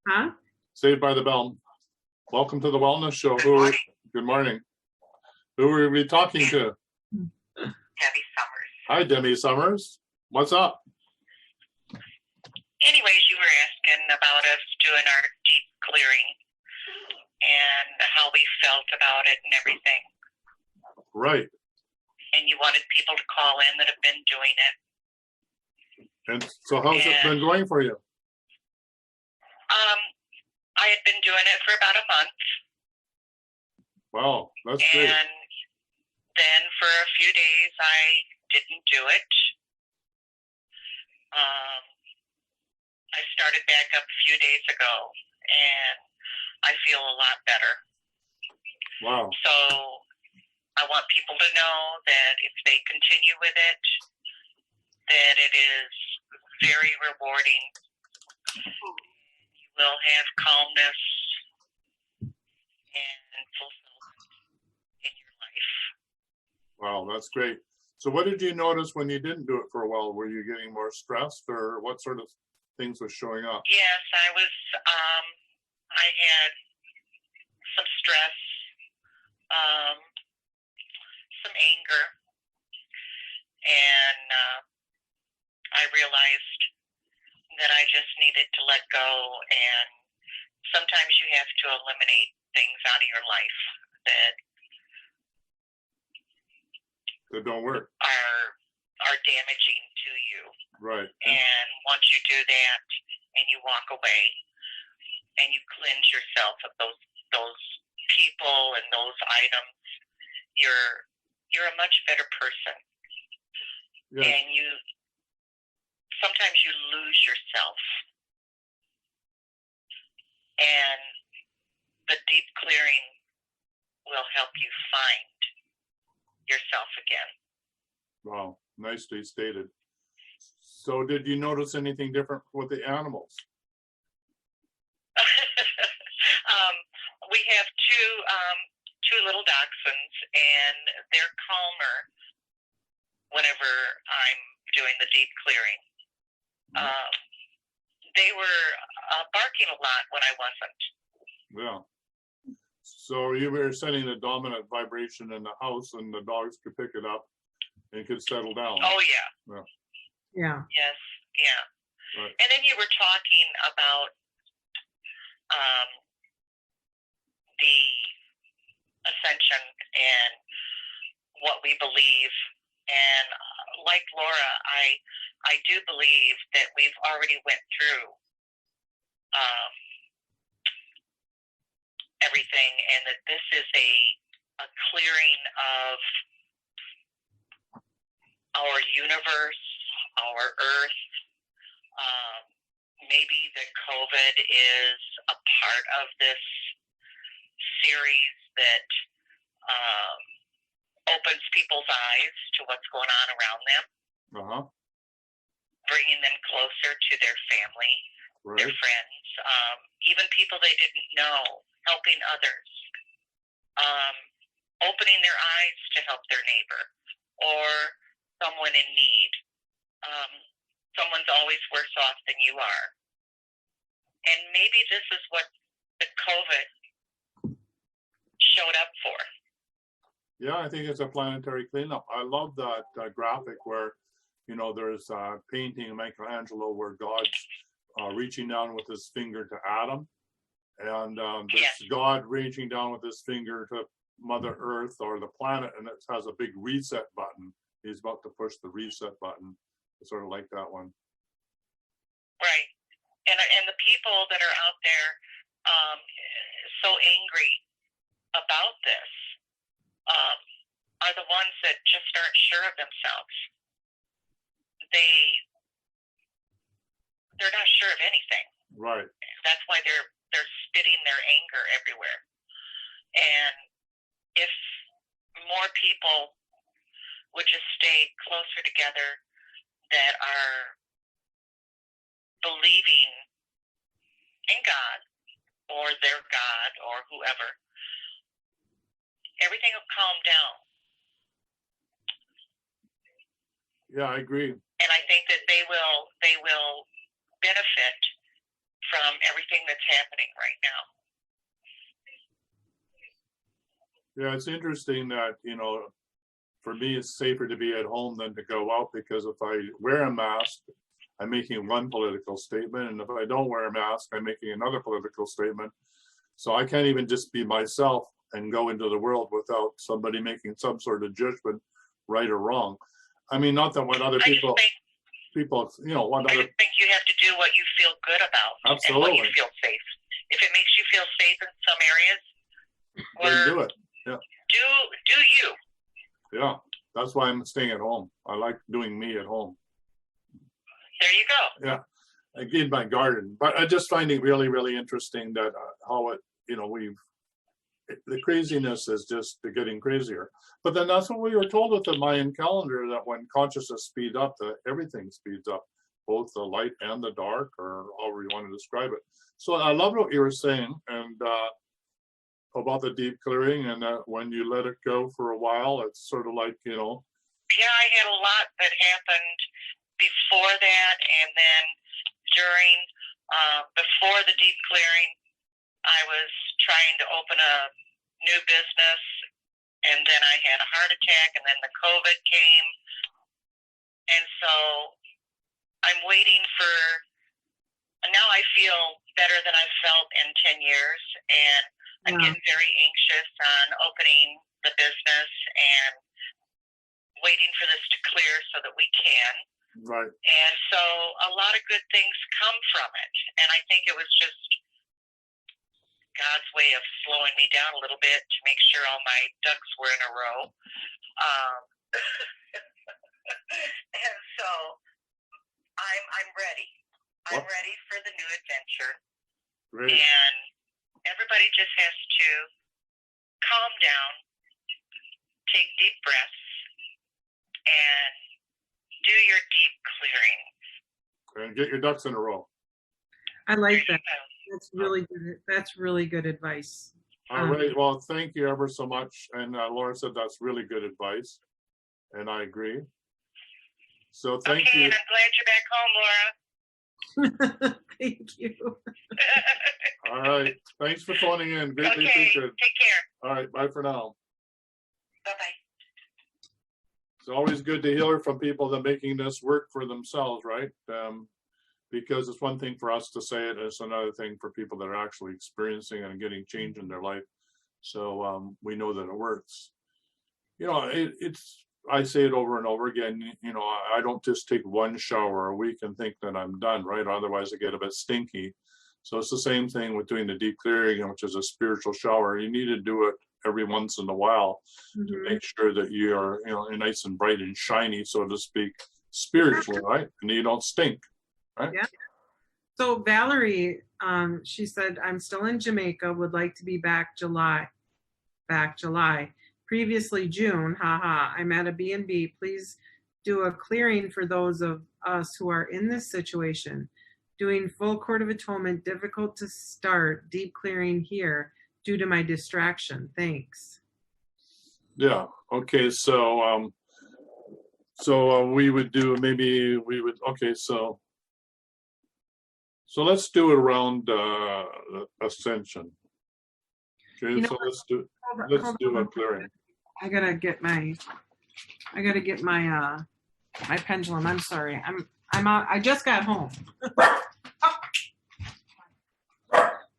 C: Huh?
B: Saved by the bell. Welcome to the Wellness Show. Good morning. Who are we talking to?
D: Deby Summers.
B: Hi, Deby Summers. What's up?
D: Anyways, you were asking about us doing our deep clearing and how we felt about it and everything.
B: Right.
D: And you wanted people to call in that have been doing it.
B: And so how's it been going for you?
D: I had been doing it for about a month.
B: Wow, that's great.
D: And then for a few days, I didn't do it. I started back up a few days ago, and I feel a lot better.
B: Wow.
D: So I want people to know that if they continue with it, that it is very rewarding. You will have calmness and fulfillment in your life.
B: Wow, that's great. So what did you notice when you didn't do it for a while? Were you getting more stressed, or what sort of things were showing up?
D: Yes, I was, I had some stress. some anger, and I realized that I just needed to let go, and sometimes you have to eliminate things out of your life that
B: don't work.
D: Are damaging to you.
B: Right.
D: And once you do that and you walk away and you cleanse yourself of those people and those items, you're a much better person.
B: Yes.
D: And sometimes you lose yourself. And the deep clearing will help you find yourself again.
B: Wow, nicely stated. So did you notice anything different with the animals?
D: We have two little dachshunds, and they're calmer whenever I'm doing the deep clearing. They were barking a lot when I wasn't.
B: Yeah. So you were setting the dominant vibration in the house, and the dogs could pick it up and could settle down.
D: Oh, yeah.
C: Yeah.
D: Yes, yeah.
B: Right.
D: And then you were talking about the ascension and what we believe. And like Laura, I do believe that we've already went through everything, and that this is a clearing of our universe, our earth. Maybe that COVID is a part of this series that opens people's eyes to what's going on around them, bringing them closer to their family, their friends, even people they didn't know, helping others, opening their eyes to help their neighbor or someone in need. Someone's always worse off than you are. And maybe this is what the COVID showed up for.
B: Yeah, I think it's a planetary cleanup. I love that graphic where, there's a painting of Michelangelo where God's reaching down with his finger to Adam, and this God reaching down with his finger to Mother Earth or the planet, and it has a big reset button. He's about to push the reset button. I sort of like that one.
D: Right. And the people that are out there so angry about this are the ones that just aren't sure of themselves. They're not sure of anything.
B: Right.
D: That's why they're spitting their anger everywhere. And if more people would just stay closer together that are believing in God or their God or whoever, everything will calm down.
B: Yeah, I agree.
D: And I think that they will benefit from everything that's happening right now.
B: Yeah, it's interesting that, for me, it's safer to be at home than to go out, because if I wear a mask, I'm making one political statement. And if I don't wear a mask, I'm making another political statement. So I can't even just be myself and go into the world without somebody making some sort of judgment, right or wrong. I mean, not that what other people,
D: I just think you have to do what you feel good about.
B: Absolutely.
D: And what you feel safe. If it makes you feel safe in some areas,
B: then do it. Yeah.
D: Do you.
B: Yeah, that's why I'm staying at home. I like doing me at home.
D: There you go.
B: Yeah, I did my garden, but I just find it really, really interesting that how it, the craziness is just getting crazier. But then that's what we were told with the Mayan calendar, that when consciousness speeds up, everything speeds up, both the light and the dark, or however you want to describe it. So I love what you were saying, and about the deep clearing, and that when you let it go for a while, it's sort of like,
D: Yeah, I had a lot that happened before that, and then during, before the deep clearing, I was trying to open a new business, and then I had a heart attack, and then the COVID came. And so I'm waiting for, now I feel better than I've felt in 10 years, and I'm getting very anxious on opening the business and waiting for this to clear so that we can.
B: Right.
D: And so a lot of good things come from it. And I think it was just God's way of slowing me down a little bit to make sure all my ducks were in a row. And so I'm ready. I'm ready for the new adventure.
B: Great.
D: And everybody just has to calm down, take deep breaths, and do your deep clearing.
B: And get your ducks in a row.
C: I like that. That's really good. That's really good advice.
B: All right. Well, thank you ever so much. And Laura said that's really good advice, and I agree. So thank you.
D: And I'm glad you're back home, Laura.
C: Thank you.
B: All right. Thanks for phoning in. Greatly
D: Okay.
B: appreciated.
D: Take care.
B: All right. Bye for now.
D: Bye-bye.
B: It's always good to hear from people that are making this work for themselves, right? Because it's one thing for us to say it, it's another thing for people that are actually experiencing and getting change in their life. So we know that it works. You know, it's, I say it over and over again, you know, I don't just take one shower a week and think that I'm done, right? Otherwise I get a bit stinky. So it's the same thing with doing the deep clearing, which is a spiritual shower. You need to do it every once in a while to make sure that you are, you know, nice and bright and shiny, so to speak, spiritually, right? And you don't stink, right?
C: Yeah. So Valerie, she said, I'm still in Jamaica, would like to be back July. Previously June, haha. I'm at a B&B. Please do a clearing for those of us who are in this situation. Doing full court of atonement, difficult to start. Deep clearing here due to my distraction. Thanks.
B: Yeah. Okay. So we would do, maybe we would, okay. So let's do it around Ascension. Okay.
C: You know
B: So
C: what?
B: let's do a clearing.
C: I gotta get my my pendulum. I'm sorry. I'm out. I just got home.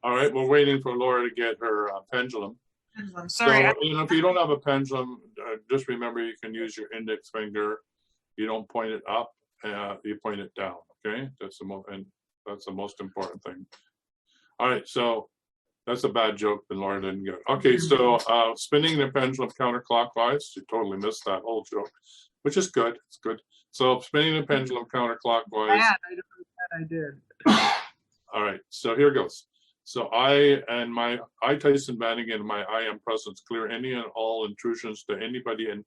B: All right, we're waiting for Laura to get her pendulum.
C: I'm sorry.
B: So, you know, if you don't have a pendulum, just remember you can use your index finger. You don't point it up, you point it down. Okay, that's the most important thing. All right, so that's a bad joke that Laura didn't get. Okay, so spinning the pendulum counterclockwise. You totally missed that whole joke, which is good. It's good. So spinning the pendulum counterclockwise.
C: I did.
B: All right, so here goes. So I Tyhson Banighen, my I am presence, clear any and all intrusions to anybody and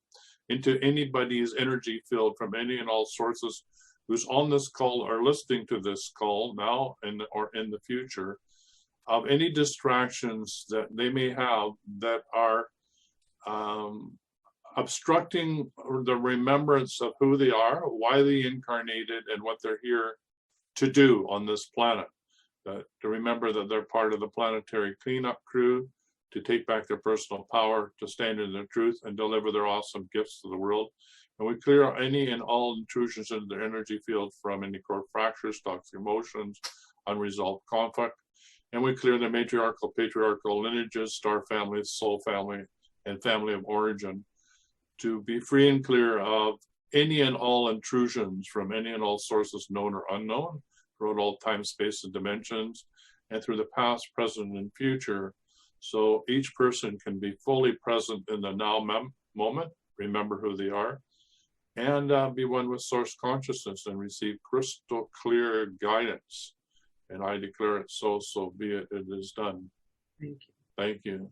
B: into anybody's energy field from any and all sources who's on this call or listening to this call now or in the future, of any distractions that they may have that are obstructing the remembrance of who they are, why they incarnated, and what they're here to do on this planet. To remember that they're part of the planetary cleanup crew, to take back their personal power, to stand in their truth and deliver their awesome gifts to the world. And we clear any and all intrusions into their energy field from any core fractures, toxic emotions, unresolved conflict. And we clear the matriarchal, patriarchal lineages, star families, soul family, and family of origin, to be free and clear of any and all intrusions from any and all sources known or unknown, throughout all time, space, and dimensions, and through the past, present, and future. So each person can be fully present in the now moment, remember who they are, and be one with source consciousness and receive crystal clear guidance. And I declare it so be it, it is done.
C: Thank you.
B: Thank you.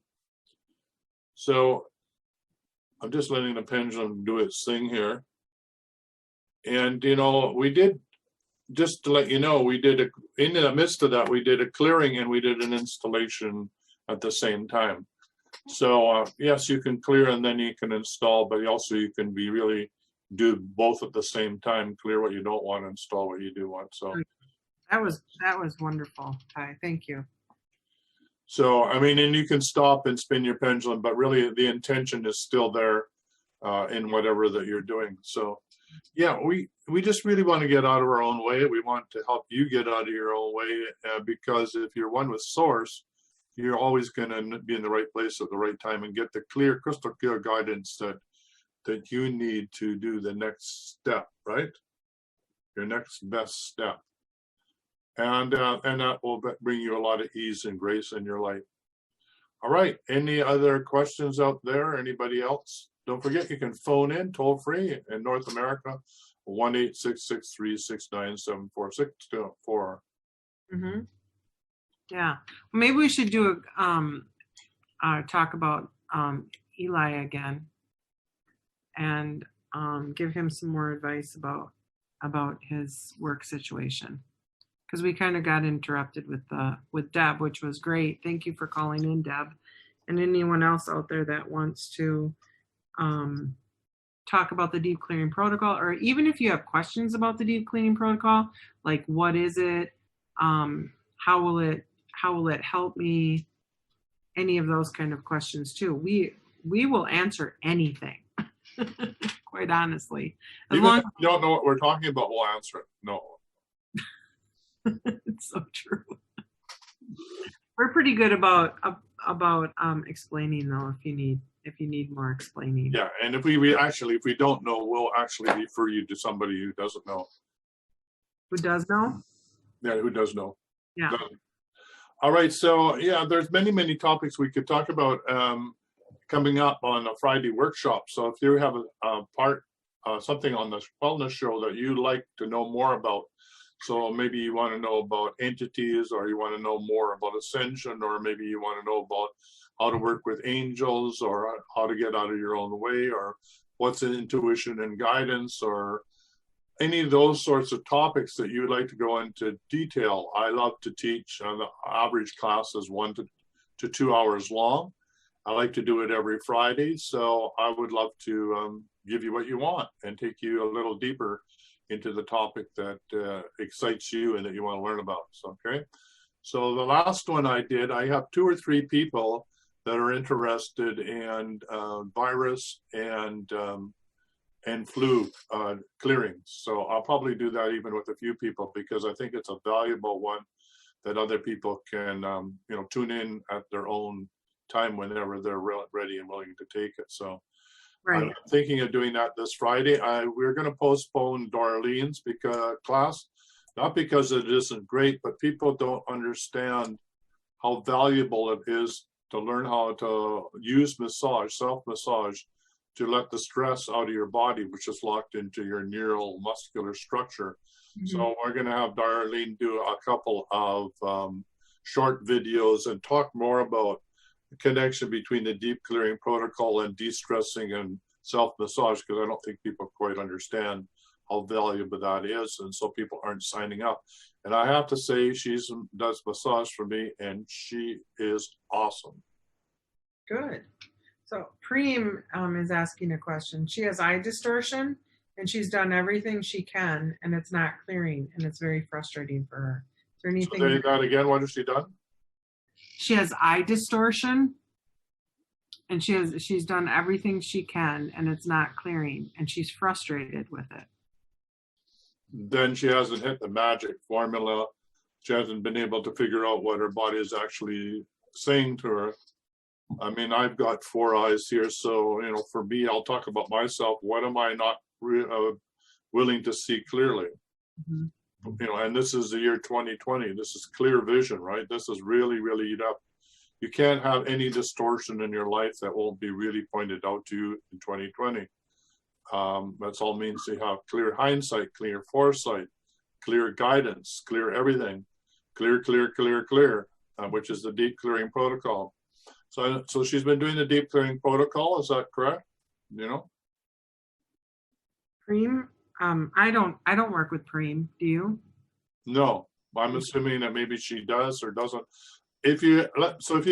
B: So I'm just letting the pendulum do its thing here. And, you know, we did, just to let you know, we did in the midst of that, we did a clearing and we did an installation at the same time. So yes, you can clear and then you can install, but also you can really do both at the same time, clear what you don't want, install what you do want. So
C: that was wonderful, Ty. Thank you.
B: So, I mean, and you can stop and spin your pendulum, but really the intention is still there in whatever that you're doing. So, yeah, we just really want to get out of our own way. We want to help you get out of your own way because if you're one with Source, you're always going to be in the right place at the right time and get the clear, crystal clear guidance that you need to do the next step, right? Your next best step. And that will bring you a lot of ease and grace in your life. All right, any other questions out there? Anybody else? Don't forget, you can phone in toll free in North America, 1-866-369-7464.
C: Mm-hmm. Yeah, maybe we should do a talk about Eli again, and give him some more advice about his work situation, because we kind of got interrupted with Deb, which was great. Thank you for calling in, Deb, and anyone else out there that wants to talk about the deep clearing protocol, or even if you have questions about the deep cleaning protocol, like what is it, how will it help me, any of those kind of questions too. We will answer anything. Quite honestly, as
B: Even
C: long
B: if you don't know what we're talking about, we'll answer it. No.
C: It's so true. We're pretty good about explaining though, if you need more explaining.
B: Yeah, and if we don't know, we'll actually refer you to somebody who doesn't know.
C: Who does know?
B: Yeah, who does know.
C: Yeah.
B: All right, so yeah, there's many topics we could talk about coming up on a Friday workshop. So if you have something on the wellness show that you'd like to know more about, so maybe you want to know about entities, or you want to know more about Ascension, or maybe you want to know about how to work with angels, or how to get out of your own way, or what's in intuition and guidance, or any of those sorts of topics that you would like to go into detail. I love to teach. The average class is 1 to 2 hours long. I like to do it every Friday, so I would love to give you what you want and take you a little deeper into the topic that excites you and that you want to learn about. So, okay. So the last one I did, I have 2 or 3 people that are interested in virus and flu clearings. So I'll probably do that even with a few people, because I think it's a valuable one that other people can tune in at their own time whenever they're ready and willing to take it. So
C: Right.
B: I'm thinking of doing that this Friday. We're going to postpone Darlene's class, not because it isn't great, but people don't understand how valuable it is to learn how to use massage, self-massage, to let the stress out of your body, which is locked into your neural muscular structure. Mm-hmm. So we're going to have Darlene do a couple of short videos and talk more about the connection between the deep clearing protocol and de-stressing and self-massage, because I don't think people quite understand how valuable that is, and so people aren't signing up. And I have to say, she does massage for me, and she is awesome.
C: Good. So Preem is asking a question. She has eye distortion, and she's done everything she can, and it's not clearing, and it's very frustrating for her. Is there anything?
B: So say that again. What has she done?
C: She has eye distortion, and she's done everything she can, and it's not clearing, and she's frustrated with it.
B: Then she hasn't hit the magic formula. She hasn't been able to figure out what her body is actually saying to her. I mean, I've got 4 eyes here, so for me, I'll talk about myself. What am I not willing to see clearly? Mm-hmm. And this is the year 2020. This is clear vision, right? This is really up. You can't have any distortion in your life that won't be really pointed out to you in 2020. That's all means you have clear hindsight, clear foresight, clear guidance, clear everything, clear, which is the deep clearing protocol. So she's been doing the deep clearing protocol. Is that correct?
C: Preem, I don't work with Preem. Do you?
B: No, I'm assuming that maybe she does or doesn't. If you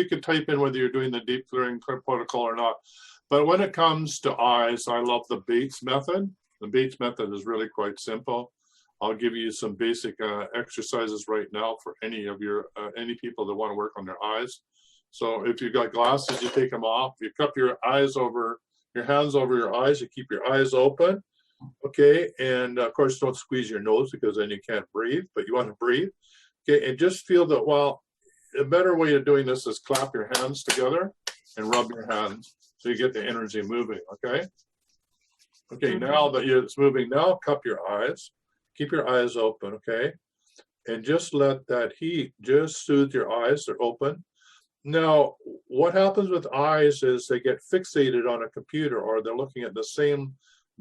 B: could type in whether you're doing the deep clearing protocol or not. But when it comes to eyes, I love the Bates method. The Bates method is really quite simple. I'll give you some basic exercises right now for any people that want to work on their eyes. So if you've got glasses, you take them off. You cup your hands over your eyes. You keep your eyes open. Okay, and of course, don't squeeze your nose because then you can't breathe, but you want to breathe. Okay, and just feel that, well, a better way of doing this is clap your hands together and rub your hands so you get the energy moving, okay? Okay, now that it's moving, now cup your eyes. Keep your eyes open, okay? And just let that heat just soothe your eyes. They're open. Now, what happens with eyes is they get fixated on a computer, or they're looking at the same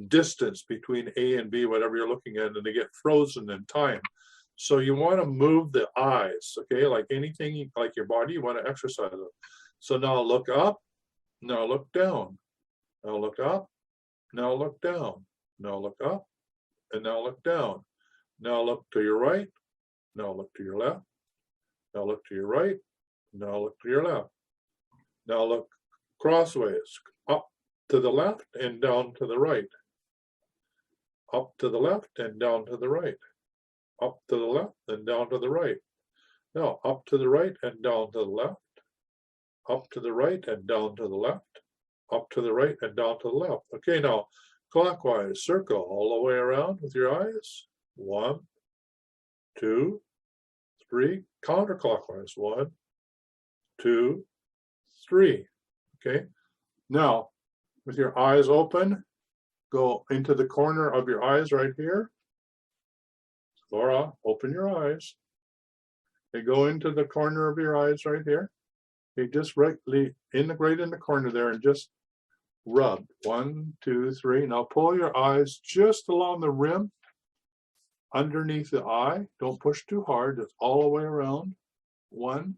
B: distance between A and B, whatever you're looking at, and they get frozen in time. So you want to move the eyes, okay? Like anything, like your body, you want to exercise it. So now look up, now look down, now look up, now look down, now look up, and now look down. Now look to your right, now look to your left, now look to your right, now look to your left. Now look crossways, up to the left and down to the right. Up to the left and down to the right. Up to the left and down to the right. Now up to the right and down to the left. Up to the right and down to the left. Up to the right and down to the left. Okay, now clockwise, circle all the way around with your eyes. 1, 2, 3. Counterclockwise. 1, 2, 3. Okay, now with your eyes open, go into the corner of your eyes right here. Laura, open your eyes. Okay, go into the corner of your eyes right here. Okay, just right in the corner there and just rub. 1, 2, 3. Now pull your eyes just along the rim underneath the eye. Don't push too hard. Just all the way around. 1,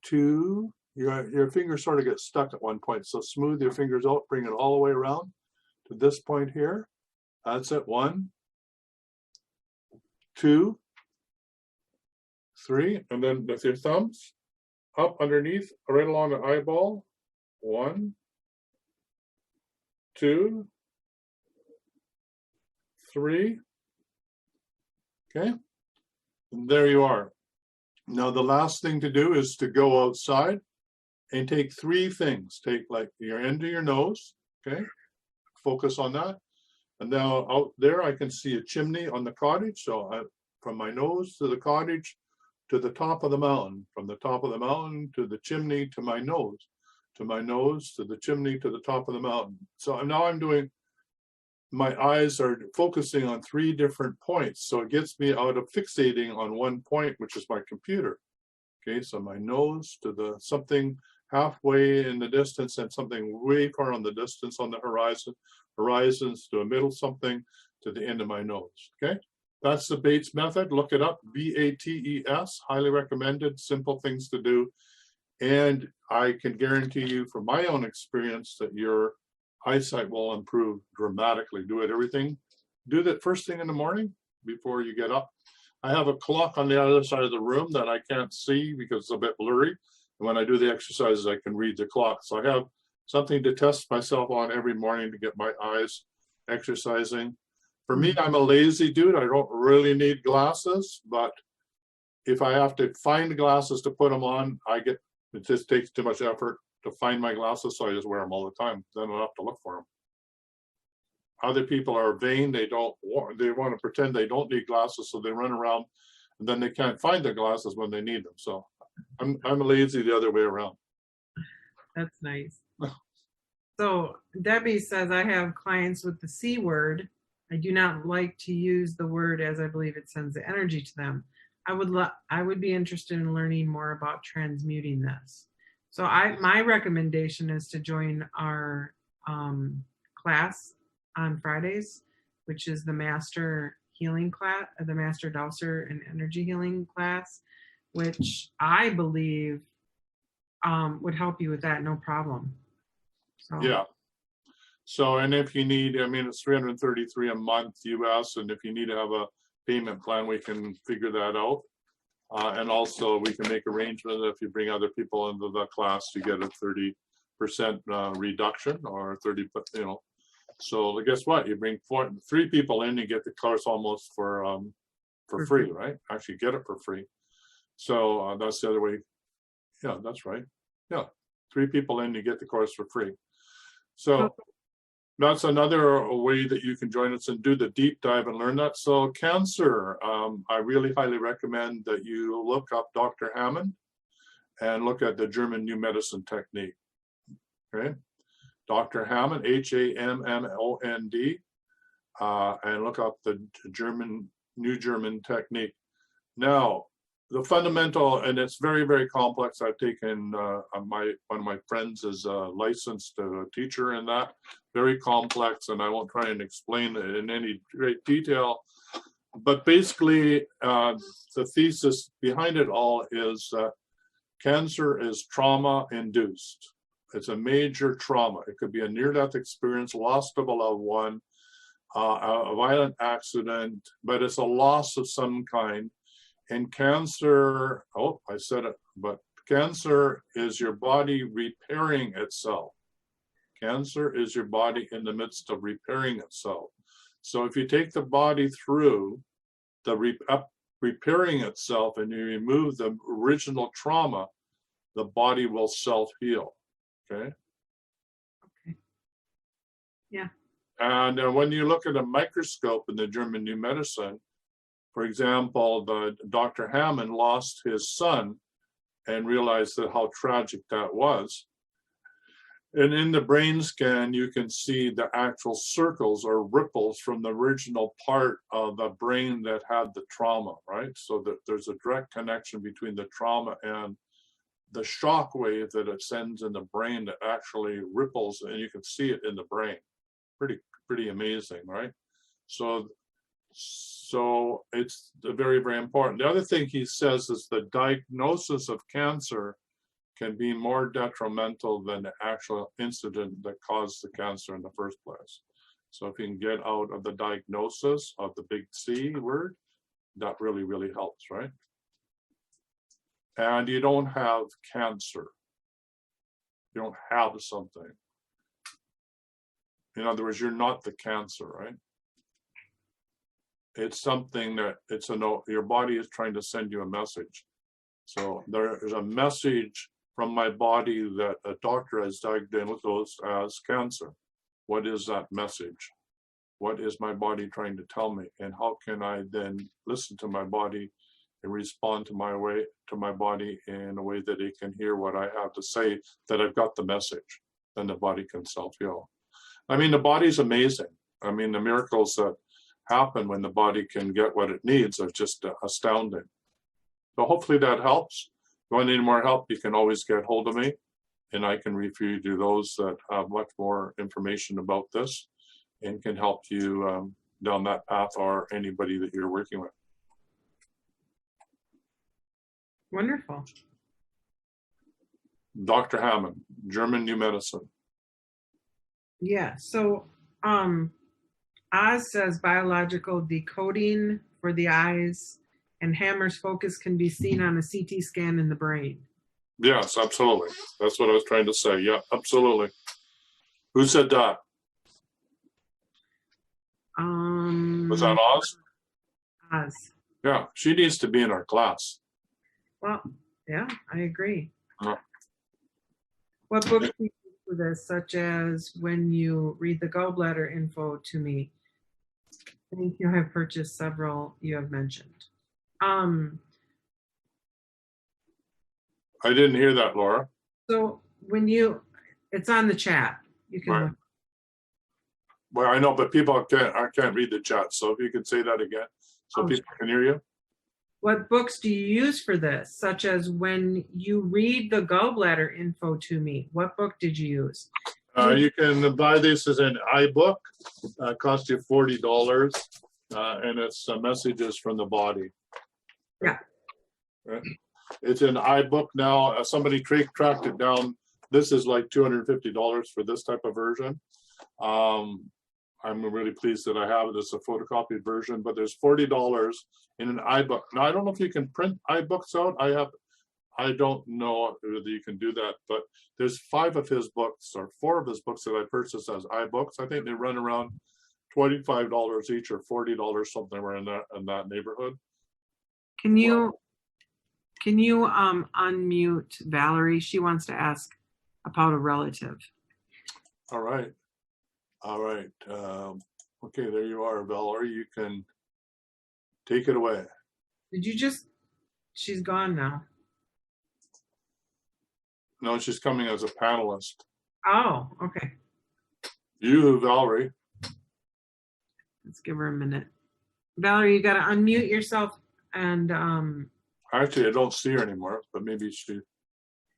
B: 2. Your fingers sort of get stuck at one point. So smooth your fingers out. Bring it all the way around to this point here. That's it. 1, 2, 3. And then with your thumbs up underneath, right along the eyeball. 1, 2, 3. Okay, and there you are. Now the last thing to do is to go outside and take 3 things. Take like your end of your nose, okay? Focus on that. And now out there I can see a chimney on the cottage. So from my nose to the cottage to the top of the mountain, from the top of the mountain to the chimney to my nose to the chimney to the top of the mountain. So now I'm doing, my eyes are focusing on 3 different points. So it gets me out of fixating on one point, which is my computer. Okay, so my nose to the something halfway in the distance and something way far on the distance on the horizon, horizons to a middle something to the end of my nose. Okay, that's the Bates method. Look it up, BATES, highly recommended, simple things to do. And I can guarantee you from my own experience that your eyesight will improve dramatically. Do that first thing in the morning before you get up. I have a clock on the other side of the room that I can't see because it's a bit blurry. And when I do the exercises, I can read the clock. So I have something to test myself on every morning to get my eyes exercising. For me, I'm a lazy dude. I don't really need glasses, but if I have to find glasses to put them on, it just takes too much effort to find my glasses, so I just wear them all the time. Then I don't have to look for them. Other people are vain. They want to pretend they don't need glasses, so they run around, and then they can't find their glasses when they need them. So I'm lazy the other way around.
C: That's nice. So Debbie says, I have clients with the C word. I do not like to use the word as I believe it sends the energy to them. I would be interested in learning more about transmuting this. So my recommendation is to join our class on Fridays, which is the Master Healing class, the Master Dowser and Energy Healing class, which I believe would help you with that, no problem. So.
B: Yeah. So, and if you need, I mean, it's $333 a month US, and if you need to have a payment plan, we can figure that out. And also we can make arrangements if you bring other people into the class, you get a 30% reduction or 30, so guess what? You bring 3 people in, you get the course almost for free, right? Actually get it for free. So that's the other way. Yeah, that's right. Yeah, 3 people in, you get the course for free. So that's another way that you can join us and do the deep dive and learn that. So Cancer, I really highly recommend that you look up Dr. Hammond and look at the German New Medicine technique. Okay, Dr. Hammond, Hammond, and look up the New German technique. Now, the fundamental, and it's very, very complex. I've taken one of my friends is a licensed teacher in that, very complex, and I won't try and explain it in any great detail. But basically, the thesis behind it all is that Cancer is trauma induced. It's a major trauma. It could be a near-death experience, loss of a loved one, a violent accident, but it's a loss of some kind. And Cancer, oh, I said it, but Cancer is your body repairing itself. Cancer is your body in the midst of repairing itself. So if you take the body through the repairing itself and you remove the original trauma, the body will self-heal. Okay?
C: Okay. Yeah.
B: And when you look at a microscope in the German New Medicine, for example, Dr. Hammond lost his son and realized that how tragic that was. And in the brain scan, you can see the actual circles or ripples from the original part of the brain that had the trauma, right? So that there's a direct connection between the trauma and the shock wave that it sends in the brain that actually ripples, and you can see it in the brain. Pretty amazing, right? So it's very, very important. The other thing he says is the diagnosis of cancer can be more detrimental than the actual incident that caused the cancer in the first place. So if you can get out of the diagnosis of the big C word, that really, really helps, right? And you don't have cancer. You don't have something. In other words, you're not the cancer, right? It's something that your body is trying to send you a message. So there is a message from my body that a doctor has diagnosed as cancer. What is that message? What is my body trying to tell me? And how can I then listen to my body and respond to my body in a way that it can hear what I have to say, that I've got the message, then the body can self-heal. I mean, the body's amazing. I mean, the miracles that happen when the body can get what it needs are just astounding. So hopefully that helps. If you want any more help, you can always get hold of me, and I can refer you to those that have much more information about this and can help you down that path, or anybody that you're working with.
C: Wonderful.
B: Dr. Hammond, German New Medicine.
C: Yeah, so Oz says biological decoding for the eyes, and Hammer's focus can be seen on a CT scan in the brain.
B: Yes, absolutely. That's what I was trying to say. Yeah, absolutely. Who said that? Was that Oz?
C: Oz.
B: Yeah, she needs to be in our class.
C: Well, yeah, I agree.
B: Yeah.
C: What books do you use for this, such as when you read the gallbladder info to me? I think you have purchased several you have mentioned.
B: I didn't hear that, Laura.
C: So when it's on the chat. You can
B: Right.
C: look.
B: Well, I know, but I can't read the chat. So if you could say that again, so people can hear you.
C: What books do you use for this, such as when you read the gallbladder info to me? What book did you use?
B: You can buy this as an iBook. Cost you $40, and it's messages from the body.
C: Yeah.
B: Right. It's an iBook now. Somebody tracked it down. This is like $250 for this type of version. I'm really pleased that I have it. It's a photocopied version, but there's $40 in an iBook. Now, I don't know if you can print iBooks out. I don't know whether you can do that, but there's 5 of his books or 4 of his books that I purchased as iBooks. I think they run around $25 each or $40, something in that neighborhood.
C: Can Can you unmute Valerie? She wants to ask about a relative.
B: All right. All right. Okay, there you are, Valerie. You can take it away.
C: Did you just, she's gone now.
B: No, she's coming as a panelist.
C: Oh, okay.
B: You, Valerie.
C: Let's give her a minute. Valerie, you got to unmute yourself and
B: Actually, I don't see her anymore, but maybe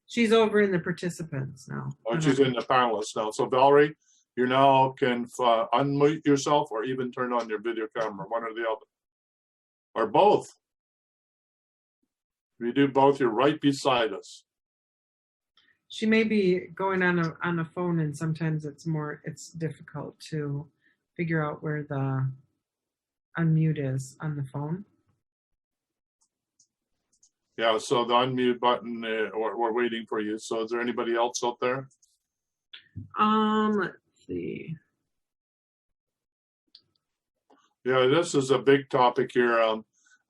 C: she's over in the participants now.
B: oh, she's in the panelists now. So Valerie, you now can unmute yourself or even turn on your video camera, one or the other. Or both. If you do both, you're right beside us.
C: She may be going on a phone, and sometimes it's difficult to figure out where the unmute is on the phone.
B: Yeah, so the unmute button, we're waiting for you. So is there anybody else out there?
C: Let's see.
B: Yeah, this is a big topic here.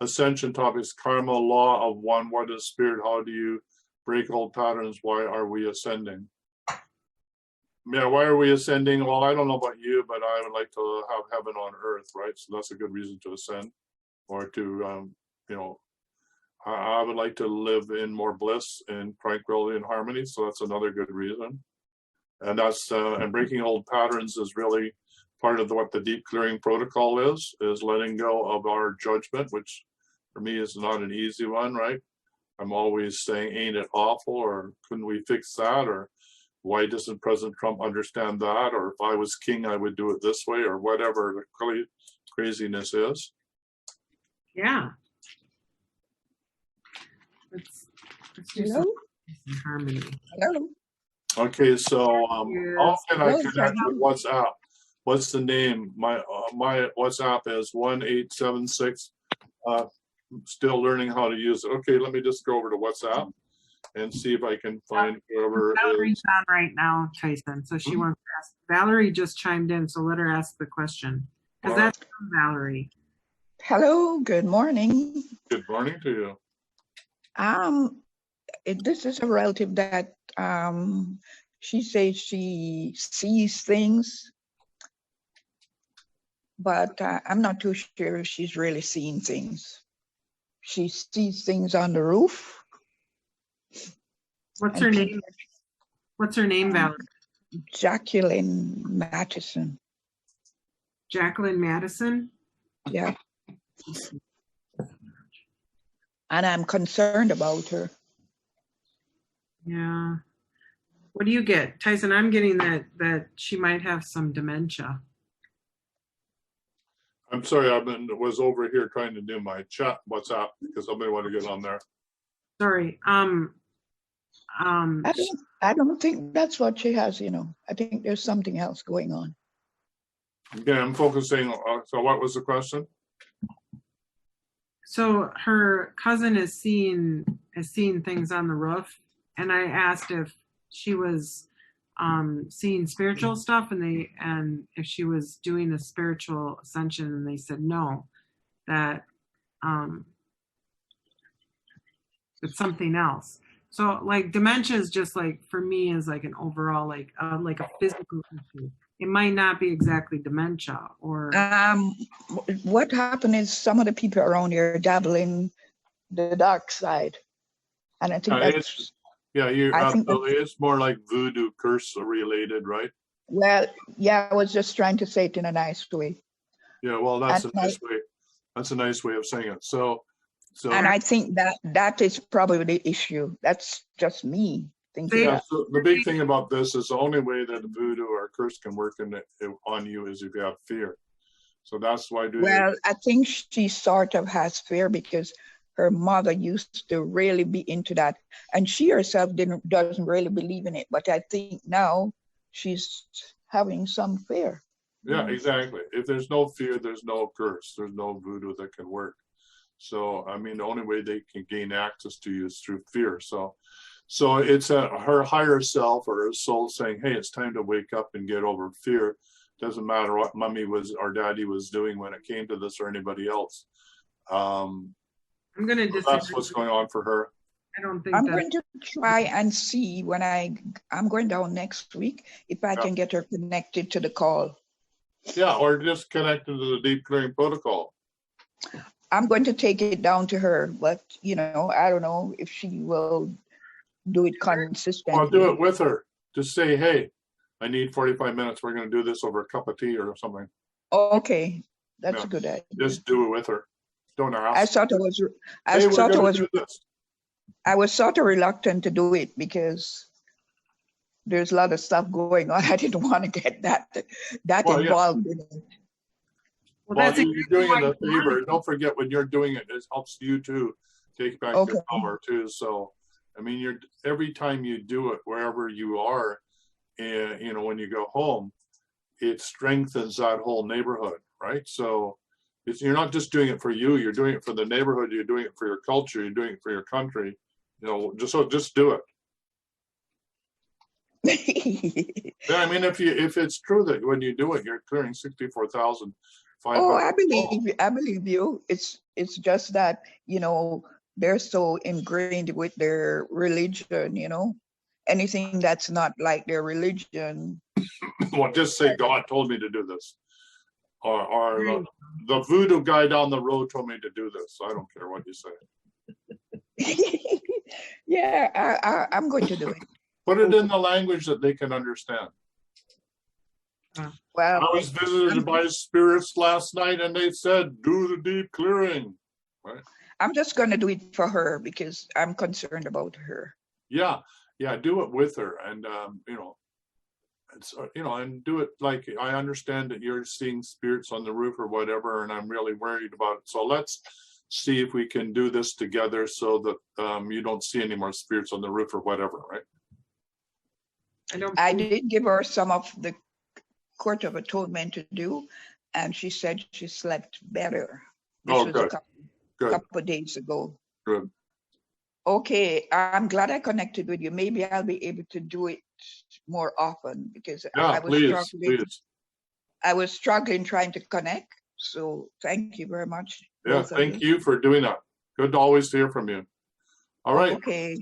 B: Ascension Topics, karma, law of one, what is spirit, how do you break old patterns, why are we ascending? Yeah, why are we ascending? Well, I don't know about you, but I would like to have heaven on earth, right? So that's a good reason to ascend, or to, you know, I would like to live in more bliss and tranquility and harmony. So that's another good reason. And that's, and breaking old patterns is really part of what the deep clearing protocol is letting go of our judgment, which for me is not an easy one, right? I'm always saying, ain't it awful? Or couldn't we fix that? Or why doesn't President Trump understand that? Or if I was king, I would do it this way, or whatever the craziness is.
C: Yeah. Let's do some harmony.
E: Hello.
B: Okay, so how can I
E: Hello,
B: connect with WhatsApp? What's the name? My WhatsApp is 1-876. Still learning how to use it. Okay, let me just go over to WhatsApp and see if I can find whoever
C: Valerie's
B: is.
C: on right now, Tyson. So she wants to ask. Valerie just chimed in, so let her ask the question. Because that's from Valerie.
E: Hello. Good morning.
B: Good morning to you.
E: This is a relative that she says she sees things, but I'm not too sure if she's really seeing things. She sees things on the roof.
C: What's her name? What's her name, Valerie?
E: Jacqueline Matheson.
C: Jacqueline Madison?
E: Yeah. And I'm concerned about her.
C: Yeah. What do you get? Tyson, I'm getting that she might have some dementia.
B: I'm sorry, was over here trying to do my chat WhatsApp because somebody wanted to get on there.
C: Sorry.
E: I don't think that's what she has, you know. I think there's something else going on.
B: Yeah, I'm focusing. So what was the question?
C: So her cousin is seeing things on the roof, and I asked if she was seeing spiritual stuff, and if she was doing a spiritual ascension, and they said no, that it's something else. So like dementia is just like, for me, is like an overall like a physical issue. It might not be exactly dementia or.
E: What happened is some of the people around here dabble in the dark side, and I think that's.
B: It's more like voodoo curse related, right?
E: Well, yeah, I was just trying to say it in a nice way.
B: Yeah, well, that's a nice way. That's a nice way of saying it. So.
E: And I think that is probably the issue. That's just me thinking.
B: Yeah, so the big thing about this is the only way that voodoo or curse can work on you is if you have fear. So that's why.
E: I think she sort of has fear because her mother used to really be into that, and she herself doesn't really believe in it. But I think now she's having some fear.
B: Yeah, exactly. If there's no fear, there's no curse. There's no voodoo that can work. So, I mean, the only way they can gain access to you is through fear. So it's her higher self or her soul saying, hey, it's time to wake up and get over fear. Doesn't matter what mommy or daddy was doing when it came to this or anybody else.
C: I'm going to disagree.
B: That's what's going on for her.
C: I don't think
E: I'm
C: that.
E: going to try and see when I'm going down next week if I can get her connected to the call.
B: Yeah, or just connected to the deep clearing protocol.
E: I'm going to take it down to her, but I don't know if she will do it consistently.
B: I'll do it with her. Just say, hey, I need 45 minutes. We're going to do this over a cup of tea or something.
E: Okay, that's a good idea.
B: Just do it with her. Don't ask.
E: I thought it was. I was sort of reluctant to do it because there's a lot of stuff going on. I didn't want to get that involved in it.
B: Well, you're doing it a favor. Don't forget when you're doing it, it helps you to take back your power too. So, I mean, every time you do it, wherever you are, when you go home, it strengthens that whole neighborhood, right? So, you're not just doing it for you. You're doing it for the neighborhood. You're doing it for your culture. You're doing it for your country. Just do it. Yeah, I mean, if it's true that when you do it, you're clearing 64,500.
E: Oh, I believe you. It's just that they're so ingrained with their religion. Anything that's not like their religion.
B: Well, just say God told me to do this, or the voodoo guy down the road told me to do this. I don't care what you say.
E: Yeah, I'm going to do it.
B: Put it in the language that they can understand.
E: Well,
B: I was visited by spirits last night, and they said, "Do the deep clearing." Right?
E: I'm just going to do it for her because I'm concerned about her.
B: Yeah, do it with her, and and do it like I understand that you're seeing spirits on the roof or whatever, and I'm really worried about it. So let's see if we can do this together so that you don't see any more spirits on the roof or whatever, right?
E: I did give her some of the Court of Atonement to do, and she said she slept better. This was
B: good.
E: A couple of days ago.
B: Good.
E: Okay, I'm glad I connected with you. Maybe I'll be able to do it more often because I was struggling trying to connect. So thank you very much.
B: Yeah, thank you for doing that. Good to always hear from you. All right.
E: Okay,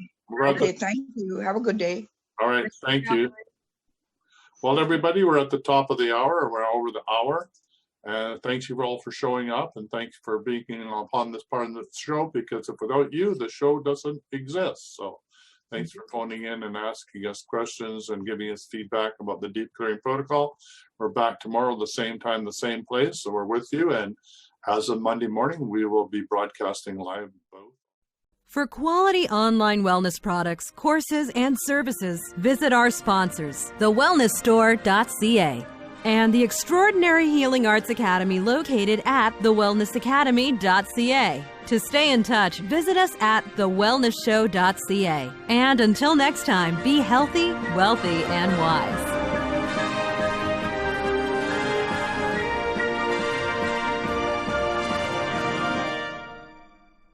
E: thank you. Have a good day.
B: All right, thank you. Well, everybody, we're at the top of the hour. We're over the hour. Thanks you all for showing up, and thanks for being upon this part of the show, because if without you, the show doesn't exist. So thanks for phoning in and asking us questions and giving us feedback about the Deep Clearing Protocol. We're back tomorrow, the same time, the same place. So we're with you. And as of Monday morning, we will be broadcasting live both.
F: For quality online wellness products, courses, and services, visit our sponsors, thewellnessstore.ca and the Extraordinary Healing Arts Academy located at thewellnessacademy.ca. To stay in touch, visit us at thewellnessshow.ca. And until next time, be healthy, wealthy, and wise.